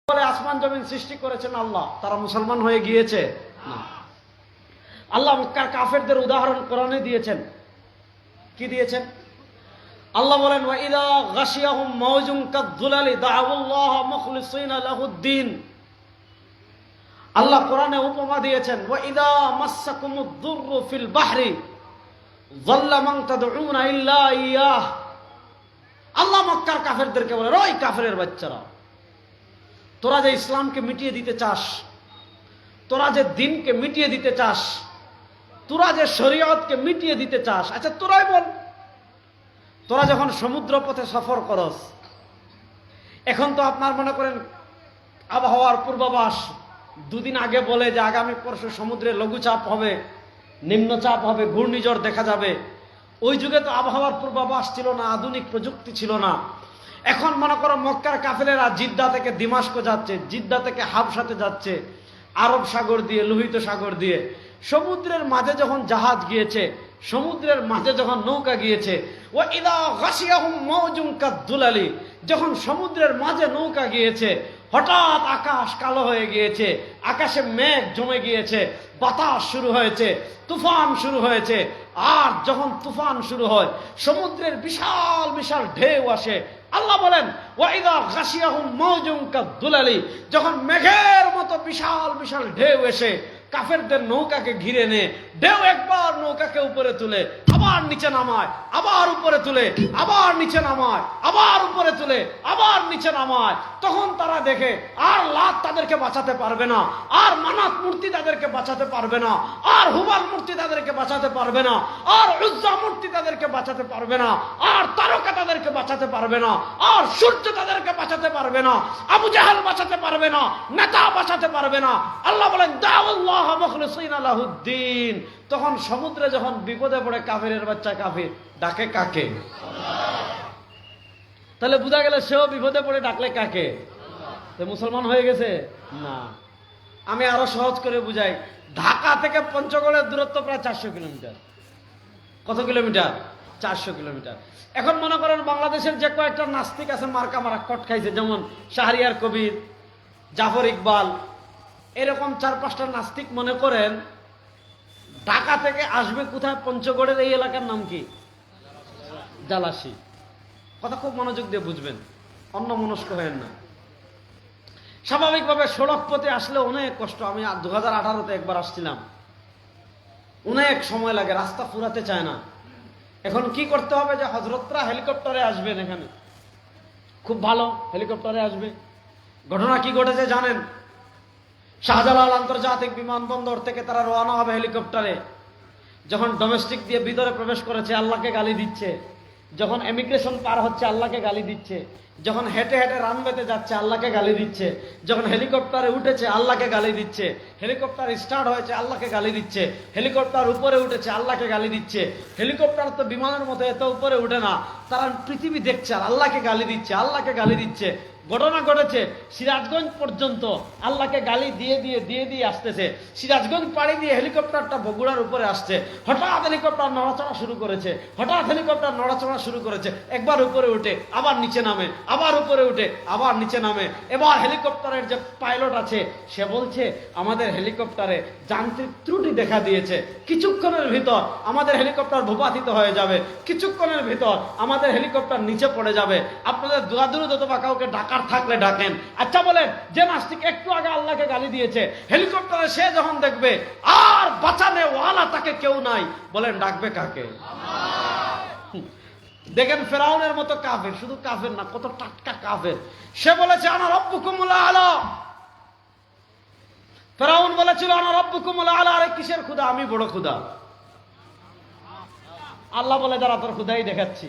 বলে আসমান জমিন সৃষ্টি করেছেন আল্লাহ, তারা মুসলমান হয়ে গিয়েছে না। আল্লাহ মক্কার কাফেরদের উদাহরণ কোরআনে দিয়েছেন। কি দিয়েছেন? আল্লাহ বলেন ওয়াইদা গাশিয়াহুম মাওজুন কাযযুলালি দাআউল্লাহ মুখলিসিনা লাহুদ্দিন। আল্লাহ কোরআনে উপমা দিয়েছেন ওয়াইদা মাসসাকুমুদ-দুররু ফিল বাহরি যাল্লা মান তাদউনা ইল্লা ইয়াহ। আল্লাহ মক্কার কাফেরদেরকে বলে, ওই কাফেরের বাচ্চারা, তোরা যে ইসলামকে মিটিয়ে দিতে চাস, তোরা যে দিনকে মিটিয়ে দিতে চাস, তোরা যে শরীয়তকে মিটিয়ে দিতে চাস, আচ্ছা তোরাই বল, তোরা যখন সমুদ্র পথে সফর করস, এখন তো আপনার মনে করেন আবহাওয়ার পূর্বাভাস দুদিন আগে বলে যে আগামী পরশু সমুদ্রে লঘুচাপ হবে, নিম্নচাপ হবে, ঘূর্ণিঝড় দেখা যাবে। ওই যুগে তো আবহাওয়ার পূর্বাভাস ছিল না, আধুনিক প্রযুক্তি ছিল না। এখন মনে করো মক্কার কাফেরেরা জিদ্দা থেকে দিমাস্ক যাচ্ছে, জিদ্দা থেকে হাবশাতে যাচ্ছে, আরব সাগর দিয়ে, লোহিত সাগর দিয়ে। সমুদ্রের মাঝে যখন জাহাজ গিয়েছে, সমুদ্রের মাঝে যখন নৌকা গিয়েছে, ও ইদা গাশিয়াহুম মাওজুন কাযযুলালি, যখন সমুদ্রের মাঝে নৌকা গিয়েছে, হঠাৎ আকাশ কালো হয়ে গিয়েছে, আকাশে মেঘ জমে গিয়েছে, বাতাস শুরু হয়েছে, তুফান শুরু হয়েছে। আর যখন তুফান শুরু হয়, সমুদ্রের বিশাল বিশাল ঢেউ আসে। আল্লাহ বলেন ওয়াইদা গাশিয়াহুম মাওজুন কাযযুলালি, যখন মেঘের মতো বিশাল বিশাল ঢেউ এসে কাফেরদের নৌকাকে ঘিরে নে, ঢেউ একবার নৌকাকে উপরে তুলে আবার নিচে নামায়, আবার উপরে তুলে আবার নিচে নামায়, আবার উপরে তুলে আবার নিচে নামায়। তখন তারা দেখে আর লাত তাদেরকে বাঁচাতে পারবে না, আর মানাত মূর্তি তাদেরকে বাঁচাতে পারবে না, আর হুবাল মূর্তি তাদেরকে বাঁচাতে পারবে না, আর উজ্জা মূর্তি তাদেরকে বাঁচাতে পারবে না, আর তারকা তাদেরকে বাঁচাতে পারবে না, আর সূর্য তাদেরকে বাঁচাতে পারবে না, আবু জাহাল বাঁচাতে পারবে না, নেতা বাঁচাতে পারবে না। আল্লাহ বলেন দাউল্লাহ মুখলিসিনা লাহুদ্দিন। তখন সমুদ্রে যখন বিপদে পড়ে কাফেরের বাচ্চা কাফির ডাকে কাকে? তাহলে বোঝা গেল সেও বিপদে পড়ে ডাকলে কাকে? মুসলমান হয়ে গেছে না। আমি আরো সহজ করে বুঝাই, ঢাকা থেকে পঞ্চগড়ের দূরত্ব প্রায় 400 কিলোমিটার। কত কিলোমিটার? 400 কিলোমিটার। এখন মনে করেন বাংলাদেশের যে কয়েকটা নাস্তিক আছে মার্কা মারা কট খাইছে, যেমন শাহরিয়ার কবির, জাফর ইকবাল, এরকম 4-5টা নাস্তিক মনে করেন ঢাকা থেকে আসবে কোথায়? পঞ্চগড়ের এই এলাকার নাম কি? জালাসি। কথা খুব মনোযোগ দিয়ে বুঝবেন, অন্য মনস্ক হয়েন না। স্বাভাবিকভাবে সড়ক পথে আসলে অনেক কষ্ট। আমি 2018-তে একবার আসছিলাম, অনেক সময় লাগে, রাস্তা ফুরাতে চায় না। এখন কি করতে হবে যে হযরতরা হেলিকপ্টারে আসবেন, এখানে খুব ভালো হেলিকপ্টারে আসবে। ঘটনা কি ঘটেছে জানেন? শাহজালাল আন্তর্জাতিক বিমানবন্দর থেকে তারা রওনা হবে হেলিকপ্টারে। যখন ডোমেস্টিক দিয়ে ভিতরে প্রবেশ করেছে আল্লাহকে গালি দিচ্ছে, যখন ইমিগ্রেশন পার হচ্ছে আল্লাহকে গালি দিচ্ছে, যখন হেঁটে হেঁটে রানওয়েতে যাচ্ছে আল্লাহকে গালি দিচ্ছে, যখন হেলিকপ্টারে উঠেছে আল্লাহকে গালি দিচ্ছে, হেলিকপ্টার স্টার্ট হয়েছে আল্লাহকে গালি দিচ্ছে, হেলিকপ্টার উপরে উঠেছে আল্লাহকে গালি দিচ্ছে। হেলিকপ্টার তো বিমানের মতো এত উপরে উঠে না, তারা পৃথিবী দেখছে আর আল্লাহকে গালি দিচ্ছে, আল্লাহকে গালি দিচ্ছে। ঘটনা ঘটেছে সিরাজগঞ্জ পর্যন্ত আল্লাহকে গালি দিয়ে দিয়ে দিয়ে দিয়ে আসতেছে। সিরাজগঞ্জ পাড়ি দিয়ে হেলিকপ্টারটা বগুড়ার উপরে আসছে। হঠাৎ হেলিকপ্টার নড়াচড়া শুরু করেছে, হঠাৎ হেলিকপ্টার নড়াচড়া শুরু করেছে। একবার উপরে উঠে আবার নিচে নামে, আবার উপরে উঠে আবার নিচে নামে। এবার হেলিকপ্টারের যে পাইলট আছে সে বলছে আমাদের হেলিকপ্টারে যান্ত্রিক ত্রুটি দেখা দিয়েছে, কিছুক্ষণের ভিতর আমাদের হেলিকপ্টার ভূপাতিত হয়ে যাবে, কিছুক্ষণের ভিতর আমাদের হেলিকপ্টার নিচে পড়ে যাবে। আপনাদের দোয়াদুরুদ অথবা কাউকে ডাকার থাকলে ডাকেন। আচ্ছা বলেন, যে নাস্তিক একটু আগে আল্লাহকে গালি দিয়েছে, হেলিকপ্টারে সে যখন দেখবে আর বাঁচানে ওয়ালা তাকে কেউ নাই, বলেন ডাকবে কাকে? দেখেন ফেরাউনের মতো কাফের, শুধু কাফের না, কত টাটকা কাফের। সে বলেছে আনা রাব্বুকুমুল আলা। ফেরাউন বলেছিল আনা রাব্বুকুমুল আলা। আরে কিসের খোদা? আমি বড় খোদা। আল্লাহ বলে যারা তোর খোদাই দেখাচ্ছি।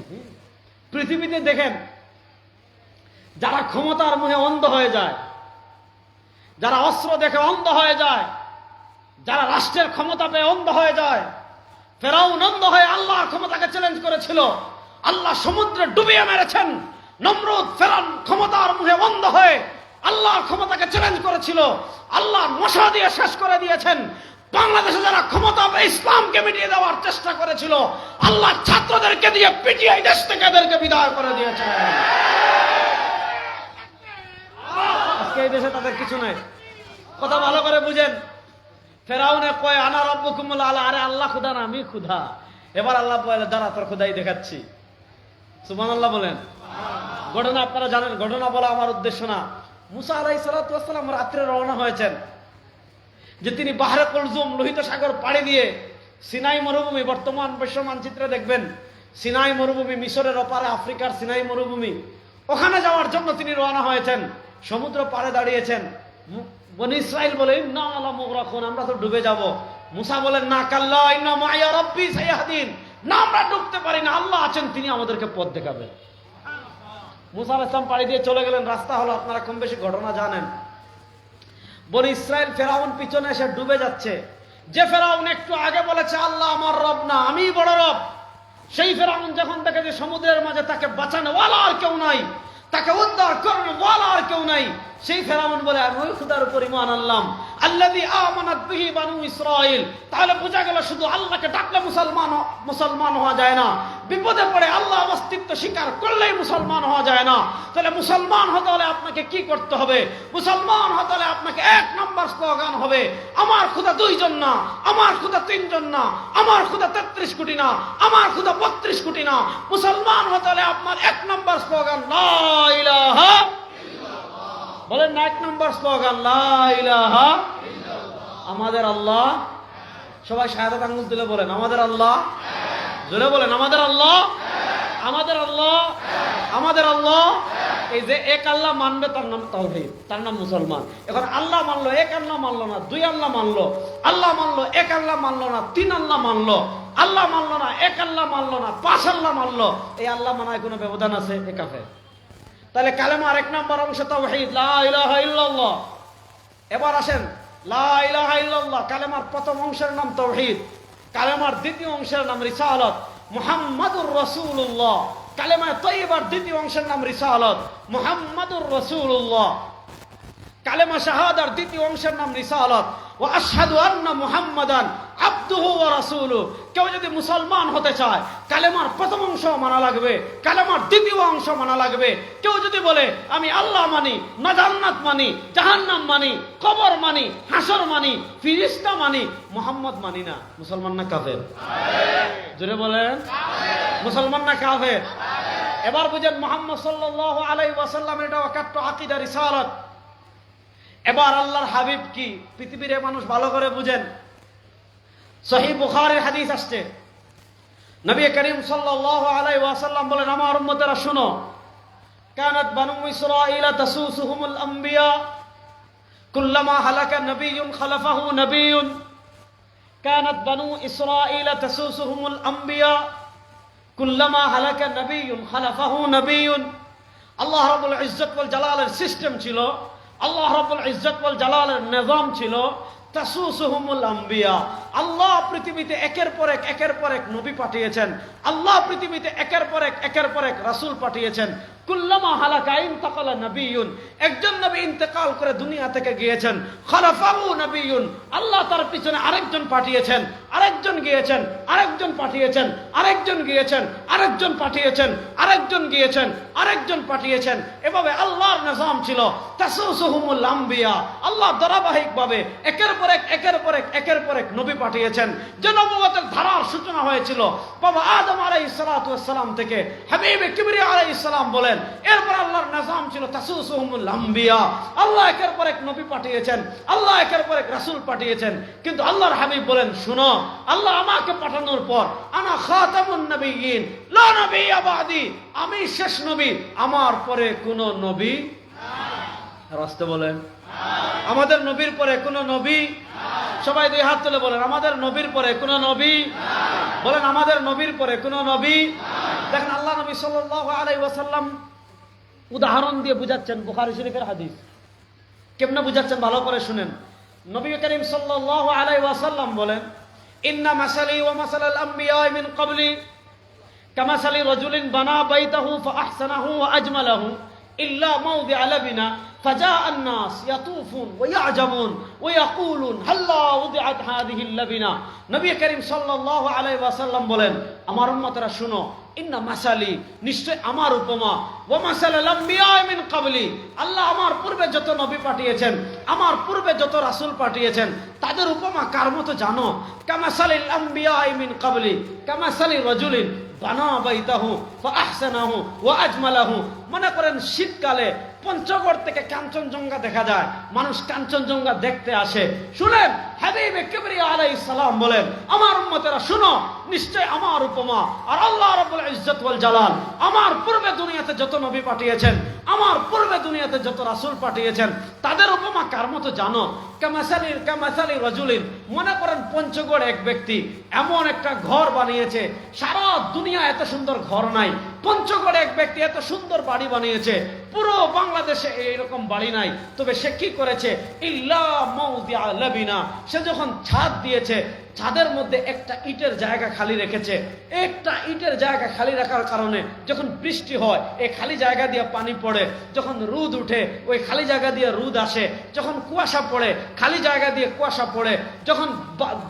পৃথিবীতে দেখেন যারা ক্ষমতার মুহে অন্ধ হয়ে যায়, যারা অস্ত্র দেখে অন্ধ হয়ে যায়, যারা রাষ্ট্রের ক্ষমতা পেয়ে অন্ধ হয়ে যায়। ফেরাউন অন্ধ হয়ে আল্লাহর ক্ষমতাকে চ্যালেঞ্জ করেছিল, আল্লাহ সমুদ্রে ডুবিয়ে মেরেছেন। নমরুদ ফেরাউন ক্ষমতার মুহে অন্ধ হয়ে আল্লাহর ক্ষমতাকে চ্যালেঞ্জ করেছিল, আল্লাহ মশা দিয়ে শেষ করে দিয়েছেন। বাংলাদেশে যারা ক্ষমতা পেয়ে ইসলামকে মিটিয়ে দেওয়ার চেষ্টা করেছিল, আল্লাহ ছাত্রদেরকে দিয়ে পিটিয়ে দেশ থেকে এদেরকে বিদায় করে দিয়েছেন। আজকে এই দেশে তাদের কিছু নাই। কথা ভালো করে বুঝেন। ফেরাউনে কয় আনা রব্বুকুমুল আলা, আরে আল্লাহ খুদা না, আমি খুদা। এবার আল্লাহ বলে দাঁড়া, তোর খুদাই দেখাচ্ছি। সুবহানাল্লাহ বলেন। ঘটনা আপনারা জানেন, ঘটনা বলা আমার উদ্দেশ্য না। মুসা আলাইহিস সালাতু ওয়াস সালাম রাত্রে রওনা হয়েছেন যে তিনি বাহরে কুলজুম, লোহিত সাগর পাড়ি দিয়ে সিনাই মরুভূমি, বর্তমান বিশ্ব মানচিত্রে দেখবেন সিনাই মরুভূমি, মিশরের ওপারে আফ্রিকার সিনাই মরুভূমি, ওখানে যাওয়ার জন্য তিনি রওনা হয়েছেন। সমুদ্র পাড়ে দাঁড়িয়েছেন। বনি ইসরাইল বলে ইন্না আলা মুগরাকুন, আমরা তো ডুবে যাব। মুসা বলেন না, কাল্লা ইন্না মাইয়া রাব্বি সায়াহদিন, না আমরা ডুবতে পারি না, আল্লাহ আছেন, তিনি আমাদেরকে পথ দেখাবেন। মুসা আলাইহিস সালাম পাড়ি দিয়ে চলে গেলেন। রাস্তা হলো, আপনারা কম বেশি ঘটনা জানেন। বনি ইসরাইল ফেরাউন পিছনে এসে ডুবে যাচ্ছে। যে ফেরাউন একটু আগে বলেছে আল্লাহ আমার রব না, আমিই বড় রব, সেই ফেরাউন যখন দেখে যে সমুদ্রের মাঝে তাকে বাঁচানো ওয়ালা আর কেউ নাই, তাকে উদ্ধার করানো ওয়ালা আর কেউ নাই, সেই ফেরাউন বলে আমি ওই খুদার উপর ঈমান আনলাম আল্লাযী আমানাত বিহি বানু ইসরাঈল। তাহলে বোঝা গেল শুধু আল্লাহকে ডাকলে মুসলমান হওয়া যায় না, বিপদে পড়ে আল্লাহ অস্তিত্ব স্বীকার করলেই মুসলমান হওয়া যায় না। তাহলে মুসলমান হতে হলে আপনাকে কি করতে হবে? মুসলমান হতে হলে আপনাকে এক নম্বর স্লোগান হবে আমার খুদা দুইজন না, আমার খুদা তিনজন না, আমার খুদা 33 কোটি না, আমার খুদা 32 কোটি না। মুসলমান হতে হলে আপনার এক নম্বর স্লোগান লা ইলাহা, বলেন না, এক নম্বর স্লোগান লা ইলাহা ইল্লাল্লাহ। আমাদের আল্লাহ, সবাই শাহাদাত আঙ্গুল তুলে বলেন আমাদের আল্লাহ, জোরে বলেন আমাদের আল্লাহ, আমাদের আল্লাহ, আমাদের আল্লাহ। এই যে এক আল্লাহ মানবে তার নাম তাওহীদ, তার নাম মুসলমান। এখন আল্লাহ মানলো, এক আল্লাহ মানলো না, দুই আল্লাহ মানলো, আল্লাহ মানলো, এক আল্লাহ মানলো না, তিন আল্লাহ মানলো, আল্লাহ মানলো না, এক আল্লাহ মানলো না, পাঁচ আল্লাহ মানলো, এই আল্লাহ মানায় কোনো ব্যবধান আছে? এ কাফের। তাহলে কালেমার এক নম্বর অংশ তাওহীদ, লা ইলাহা ইল্লাল্লাহ। এবার আসেন, লা ইলাহা ইল্লাল্লাহ কালেমার প্রথম অংশের নাম তাওহীদ, কালেমার দ্বিতীয় অংশের নাম রিসালাত, মুহাম্মাদুর রাসূলুল্লাহ। কালেমা তাইয়্যিবার দ্বিতীয় অংশের নাম রিসালাত, মুহাম্মাদুর রাসূলুল্লাহ। কালেমা শাহাদার দ্বিতীয় অংশের নাম রিসালাত, ওয়া আশহাদু আন্না মুহাম্মাদান আবদুহু ওয়া রাসূলুহু। কেউ যদি মুসলমান হতে চায় কালেমার প্রথম অংশ মানা লাগবে, কালেমার দ্বিতীয় অংশ মানা লাগবে। কেউ যদি বলে আমি আল্লাহ মানি, না জান্নাত মানি, জাহান্নাম মানি, কবর মানি, হাসর মানি, ফিরিস্তা মানি, মুহাম্মদ মানি না, মুসলমান না কাফের? জোরে বলেন মুসলমান না কাফের? এবার বুঝেন মুহাম্মদ সাল্লাল্লাহু আলাইহি ওয়াসাল্লামের এটা একাত্ম আকীদা রিসালাত। এবার আল্লাহর হাবিব কি, পৃথিবীর মানুষ ভালো করে বুঝেন। সহিহ বুখারীর হাদিস আসছে, নবী করিম সাল্লাল্লাহু আলাইহি ওয়াসাল্লাম বলেন আমার উম্মতেরা শুনো, কানাত বানু ইসরাঈল তাসুসুহুমুল আম্বিয়া কুল্লামা হালাকা নবিয়্যুন খালাফাহু নবিয়্যুন। কানাত বানু ইসরাঈল তাসুসুহুমুল আম্বিয়া কুল্লামা হালাকা নবিয়্যুন খালাফাহু নবিয়্যুন। আল্লাহ রাব্বুল ইজ্জত ওয়াল জালালের সিস্টেম ছিল, আল্লাহ রাব্বুল ইজ্জত ওয়াল জালালের নিজাম ছিল তাসুসুহুমুল আম্বিয়া। আল্লাহ পৃথিবীতে একের পর এক নবী পাঠিয়েছেন, আল্লাহ পৃথিবীতে একের পর এক রাসূল পাঠিয়েছেন। কুল্লামা হালাকা ইনতাকালা নবিয়্যুন, একজন নবী ইন্তেকাল করে দুনিয়া থেকে গিয়েছেন, খালাফাহু নবিয়্যুন, আল্লাহ তার পিছনে আরেকজন পাঠিয়েছেন, আরেকজন গিয়েছেন, আরেকজন পাঠিয়েছেন, আরেকজন গিয়েছেন, আরেকজন পাঠিয়েছেন, আরেকজন গিয়েছেন, আরেকজন পাঠিয়েছেন। এভাবে আল্লাহর নিজাম ছিল তাসুসুহুমুল আম্বিয়া। আল্লাহ ধারাবাহিকভাবে একের পর এক নবী পাঠিয়েছেন। যে নবুয়তের ধারার সূচনা হয়েছিল বাবা আদম আলাইহিস সালাতু ওয়াস সালাম থেকে, হাবিবে কিবরিয়া আলাইহিস সালাম বলেন এরপর আল্লাহর নিজাম ছিল তাসুসুহুমুল আম্বিয়া। আল্লাহ একের পর এক নবী পাঠিয়েছেন, আল্লাহ একের পর এক রাসূল পাঠিয়েছেন। কিন্তু আল্লাহর হাবিব বলেন শুনো, আল্লাহ আমাকে পাঠানোর পর আনা খাতামুন নবিয়্যিন লা নবিয়্যা বাদি, আমি শেষ নবী, আমার পরে কোনো নবী নাই। রাস্তে বলেন আমাদের নবীর পরে কোনো নবী? সবাই দুই হাত তুলে বলেন আমাদের নবীর পরে কোনো নবী? বলেন আমাদের নবীর পরে কোনো নবী? দেখেন আল্লাহ নবী সাল্লাল্লাহু আলাইহি ওয়াসাল্লাম উদাহরণ দিয়ে বুঝাচ্ছেন, বুখারী শরীফের হাদিস। কেমনে বুঝাচ্ছেন ভালো করে শুনেন। নবী করিম সাল্লাল্লাহু আলাইহি ওয়াসাল্লাম বলেন ইন্না মাসালি ওয়া মাসালাল আমবিয়া মিন ক্বাবলি কামাসালি রাজুলিন বানা বাইতাহু ফাআহসানাহু ওয়া আজমালাহু ইল্লা মাওদিআ লাবিনা ফাজাআ আন-নাস ইয়াতুফুন ওয়া ইয়া'জাবুন ওয়া ইয়াকুলুন হাল্লা উদিআত হাযিহিল লাবিনা। নবী করিম সাল্লাল্লাহু আলাইহি ওয়াসাল্লাম বলেন আমার উম্মতরা শুনো, ইন্না মাসালি, নিশ্চয় আমার উপমা, ওয়া মাসালাল আম্বিয়া মিন ক্বাবলি, আল্লাহ আমার পূর্বে যত নবী পাঠিয়েছেন, আমার পূর্বে যত রাসূল পাঠিয়েছেন, তাদের উপমা কার মতো জানো? কামাসালিল আম্বিয়া মিন ক্বাবলি কামাসালি রাজুলিন বানা বাইতাহু ফাআহসানাহু ওয়া আজমালাহু। মনে করেন শীতকালে পঞ্চগড় থেকে কাঞ্চনজঙ্ঘা দেখা যায়, মানুষ কাঞ্চনজঙ্ঘা দেখতে আসে। শুনেন, হাবিবে কিবরিয়া আলাইহিস সালাম বলেন, আমার উম্মতেরা শুনো, নিশ্চয় আমার উপমা, আর আল্লাহ রাব্বুল ইজ্জত ওয়াল জালাল আমার পূর্বে দুনিয়াতে যত নবী পাঠিয়েছেন, আমার পূর্বে দুনিয়াতে যত রাসূল পাঠিয়েছেন, তাদের উপমা কার মতো জানো? কামাসালি রাজুলিন, মনে করেন পঞ্চগড় এক ব্যক্তি এমন একটা ঘর বানিয়েছে, সারা দুনিয়া এত সুন্দর ঘর নাই। পঞ্চগড়ে এক ব্যক্তি এত সুন্দর বাড়ি বানিয়েছে, পুরো বাংলাদেশে এইরকম বাড়ি নাই। তবে সে কি করেছে? ইল্লা মাউদিআ লাবিনা, সে যখন ছাদ দিয়েছে, ছাদের মধ্যে একটা ইটের জায়গা খালি রেখেছে। একটা ইটের জায়গা খালি রাখার কারণে যখন বৃষ্টি হয়, এই খালি জায়গা দিয়ে পানি পড়ে, যখন রোদ উঠে ওই খালি জায়গা দিয়ে রোদ আসে, যখন কুয়াশা পড়ে খালি জায়গা দিয়ে কুয়াশা পড়ে,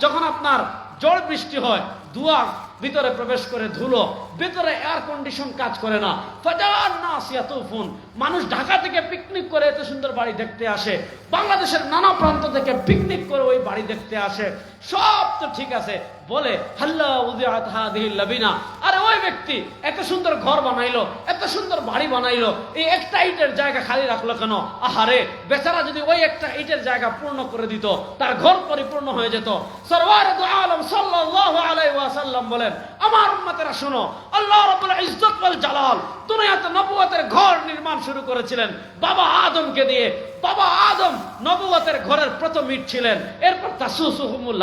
যখন আপনার ঝড় বৃষ্টি হয়, ধোঁয়া ভিতরে প্রবেশ করে, ধুলো ভিতরে, এয়ার কন্ডিশন কাজ করে না। ফাজার নাসিয়াতুফুন, মানুষ ঢাকা থেকে পিকনিক করে এত সুন্দর বাড়ি দেখতে আসে, বাংলাদেশের নানা প্রান্ত থেকে পিকনিক করে ওই বাড়ি দেখতে আসে। সব তো ঠিক আছে, বলে হাল্লা উযিআত হাযিহিল লাবিনা, আরে ওই ব্যক্তি এত সুন্দর ঘর বানাইলো, এত সুন্দর বাড়ি বানাইলো, এই একটা ইটের জায়গা খালি রাখলো কেন? আহারে, বেচারা যদি ওই একটা ইটের জায়গা পূর্ণ করে দিত, তার ঘর পরিপূর্ণ হয়ে যেত। সরওয়ারে দু আলম সাল্লাল্লাহু আলাইহি ওয়াসাল্লাম বলেন, আমার উম্মতেরা শুনো, আল্লাহ রাব্বুল ইজ্জত ওয়াল জালাল দুনিয়াতে নবুয়তের ঘর নির্মাণ শুরু করেছিলেন বাবা আদমকে দিয়ে। বাবা আদম নবুয়তের ঘরের প্রথম ইট ছিলেন। এরপর তাসুসুহুমুল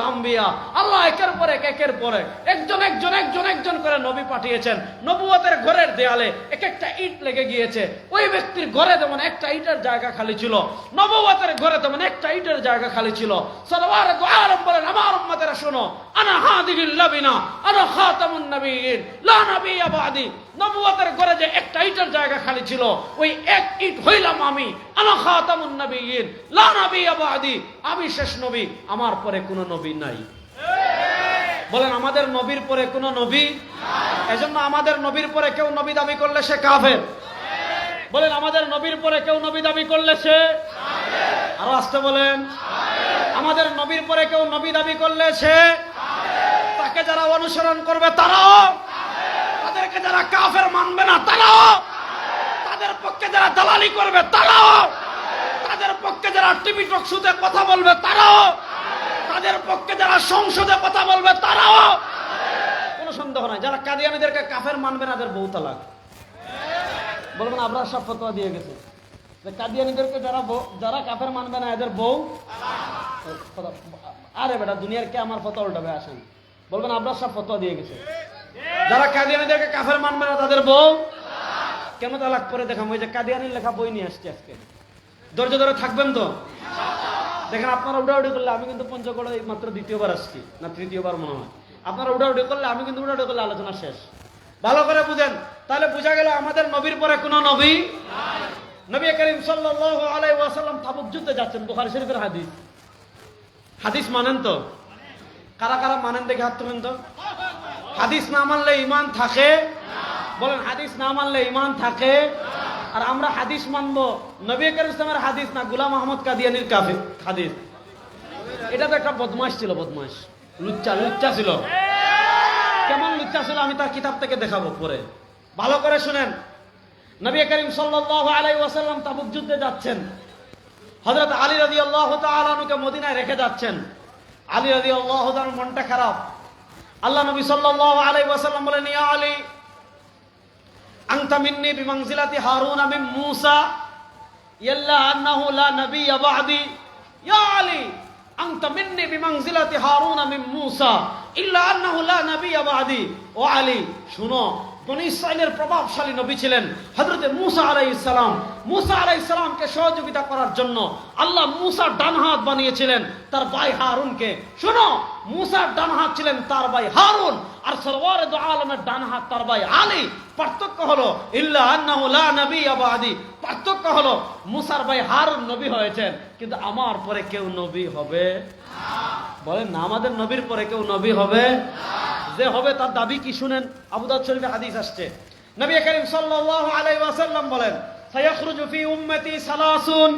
আম্বিয়া, আল্লাহ একের পর একজন করে নবী পাঠিয়েছেন। নবুয়তের ঘরের দেয়ালে এক একটা ইট লেগে গিয়েছে। ওই ব্যক্তির ঘরে যেমন একটা ইটের জায়গা খালি ছিল, নবুয়তের ঘরে তেমন একটা ইটের জায়গা খালি ছিল। সাল্লাল্লাহু আলাইহি বলেন, আমার উম্মতেরা শোনো, আনা হাদিহিল লাবিনা আনা খাতামুন নবিয়্যিন লা নবিয়্যা বাদি, নবুয়তের ঘরে যে একটা ইটের জায়গা খালি ছিল, ওই এক ইট হইলাম আমি। আনা খাতামুন নবিয়্যিন লা নবিয়্যা বাদি, আমি শেষ নবী, আমার পরে কোনো নবী নাই। বলেন, আমাদের নবীর পরে কোনো নবী নাই। এজন্য আমাদের নবীর পরে কেউ নবী দাবি করলে সে কাফের। বলেন, আমাদের নবীর পরে কেউ নবী দাবি করলে সে কাফের। আরো আসতে বলেন, আমাদের নবীর পরে কেউ নবী দাবি করলে সে কাফের। তাকে যারা অনুসরণ করবে তারাও কাফের, তাদেরকে যারা কাফের মানবে না তারাও কাফের, তাদের পক্ষে যারা দালালি করবে তারাও কাফের, তাদের পক্ষে যারা টিভি টক শোতে কথা বলবে তারাও কাফের, তাদের পক্ষে যারা সংসদে কথা বলবে তারাও কাফের। কোনো সন্দেহ নাই, যারা কাদিয়ানীদেরকে কাফের মানবে না এদের বউ তালাক। বলবেন আবরার সব ফতোয়া দিয়ে গেছে যে কাদিয়ানীদেরকে যারা কাফের মানবে না এদের বউ তালাক। আরে বেটা, দুনিয়ার কে আমার ফতোয়া উল্টাবে? আসেন, বলবেন আবরার সব ফতোয়া দিয়ে গেছে, যারা কাদিয়ানীদেরকে কাফের মানবে না তাদের বউ কেন তালাক। করে দেখাম, ওই যে কাদিয়ানীর লেখা বই নিয়ে আসছি আজকে। ধৈর্য ধরে থাকবেন তো? দেখেন, আপনারা উড়াউড়ি করলে আমি কিন্তু পঞ্চগড়ে মাত্র দ্বিতীয়বার আসছি, না তৃতীয়বার মনে হয়। আপনারা উড়াউড়ি করলে আমি কিন্তু উড়াউড়ি করলে আলোচনা শেষ। ভালো করে বুঝেন, তাহলে বোঝা গেল আমাদের নবীর পরে কোনো নবী নাই। নবী করিম সাল্লাল্লাহু আলাইহি ওয়াসাল্লাম তাবুক যুদ্ধে যাচ্ছেন। বুখারী শরীফের হাদিস মানেন তো? কারা কারা মানেন দেখে হাত তুলেন তো। হাদিস না মানলে ঈমান থাকে? বলেন, হাদিস না মানলে ঈমান থাকে? আর আমরা হাদিস মানবো নবী করিম ইসলামের হাদিস না গোলাম আহমদ কাদিয়ানির হাদিস। এটা তো একটা বদমাশ ছিল, বদমাশ লুচ্চা ছিল। কেমন লুচ্চা ছিল আমি তার কিতাব থেকে দেখাবো পরে। ভালো করে শুনেন, নবী করিম সাল্লাল্লাহু আলাইহি ওয়াসাল্লাম তাবুক যুদ্ধে যাচ্ছেন। হযরত আলী রাদিয়াল্লাহু তাআলা আনহুকে মদিনায় রেখে যাচ্ছেন। আলী রাদিয়াল্লাহু তাআলার মনটা খারাপ। আল্লাহ নবী সাল্লাল্লাহু আলাইহি ওয়াসাল্লাম বলেন, ইয়া আলী আনতা মিন্নি বিমানজিলাতি হারুন মিন মূসা ইল্লা আন্নাহু লা নাবিয়্যা বা'দি। ইয়া আলী আনতা মিন্নি বিমানজিলাতি হারুন মিন মূসা ইল্লা আন্নাহু লা নাবিয়্যা বা'দি। ও আলী, শুনো, বনী ইসরাইলের প্রভাবশালী নবী ছিলেন হযরত মূসা আলাইহিস সালাম। মূসা আলাইহিস সালামকে সহযোগিতা করার জন্য আল্লাহ মূসার ডান হাত বানিয়েছিলেন তার ভাই হারুনকে। শোনো, মূসার ডান হাত ছিলেন তার ভাই হারুন, আর সরওয়ারে দু আলমের ডান হাত তার ভাই আলী। পার্থক্য হলো ইল্লা আন্নাহু লা নাবিয়্যা বা'দি, পার্থক্য হলো মূসার ভাই হারুন নবী হয়েছেন, কিন্তু আমার পরে কেউ নবী হবে না। বলেন না, আমাদের নবীর পরে কেউ নবী হবে না। যে হবে তার দাবি কি শুনেন, আবু দাউদ শরীফে হাদিস আসছে, নবী করিম সাল্লাল্লাহু আলাইহি ওয়াসাল্লাম বলেন, সায়াখরুজু ফি উম্মতি সালাসুন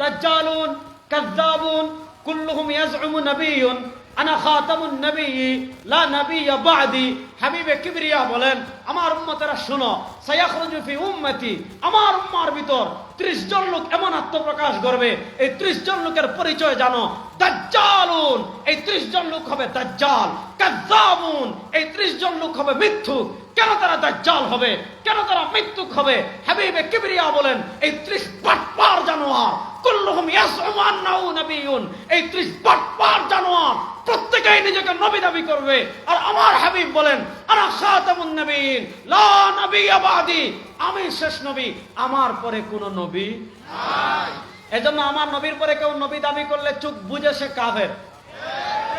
দাজ্জালুন কাযযাবুন কুল্লুহুম ইয়াজউমু নাবিয়্যুন আনা খাতামুন নবিয়্যি লা নাবিয়্যা বা'দি। হাবিবে কিবরিয়া বলেন, আমার উম্মতেরা শোনো, সায়াখরুজু ফি উম্মতি, আমার উম্মার ভিতর 30 জন লোক এমন আত্মপ্রকাশ করবে, এই 30 জন লোকের পরিচয় জানো, দাজ্জালুন, এই 30 জন লোক হবে দাজ্জাল, কাযযাবুন, এই 30 জন লোক হবে মিথ্যুক। কেন তারা দাজ্জাল হবে, কেন তারা মিথ্যুক হবে? হাবিবে কিবরিয়া বলেন, এই 30 বাটপার জানোয়ার, কুল্লুহুম ইয়াসউমু আন্নাহু নাবিয়্যুন, এই 30 বাটপার জানোয়ার প্রত্যেকেই নিজেকে নবী দাবি করবে। আর আমার হাবিব বলেন, আনা খাতামুন নবিয়্যিন লা নাবিয়্যা বা'দি, আমি শেষ নবী, আমার পরে কোন নবী নাই। এজন্য আমার নবীর পরে কেউ নবী দাবি করলে চোখ বুঝে সে কাফের।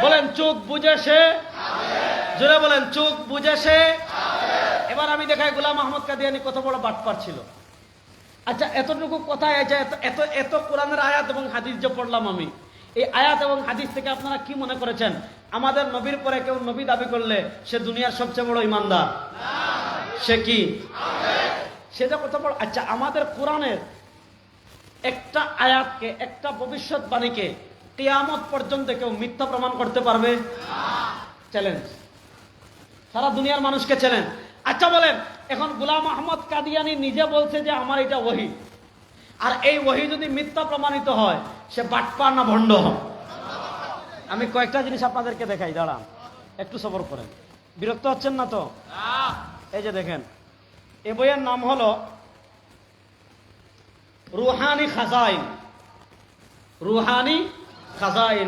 বলেন চোখ বুঝে সে কাফের, জোরে বলেন চোখ বুঝে সে কাফের। এবার আমি দেখাই গোলাম আহমদ কাদিয়ানী কত বড় বাটপার ছিল। আচ্ছা, এতটুকু কথা, এত এত কোরআনের আয়াত এবং হাদিস যে পড়লাম আমি, এই আয়াত এবং হাদিস থেকে আপনারা কি মনে করেছেন? আমাদের নবীর পরে কেউ নবী দাবি করলে সে দুনিয়ার সবচেয়ে বড় ইমানদার? সে কি? সেটা কত বড়। আচ্ছা, আমাদের কোরআনের একটা আয়াতকে, একটা ভবিষ্যৎবাণীকে কিয়ামত পর্যন্ত কেউ মিথ্যা প্রমাণ করতে পারবে? চ্যালেঞ্জ, সারা দুনিয়ার মানুষকে চ্যালেঞ্জ। আচ্ছা বলেন, এখন গোলাম আহমদ কাদিয়ানী নিজে বলছে যে আমার এটা ওহী, আর এই ওহী যদি মিথ্যা প্রমাণিত হয়, সে বাটপার না ভণ্ড? আমি কয়েকটা জিনিস আপনাদেরকে দেখাই, দাঁড়ান একটু সবর করেন, বিরক্ত হচ্ছেন না তো? এই যে দেখেন, এই বইয়ের নাম হলো রুহানি খাজাইন, রুহানি খাজাইন,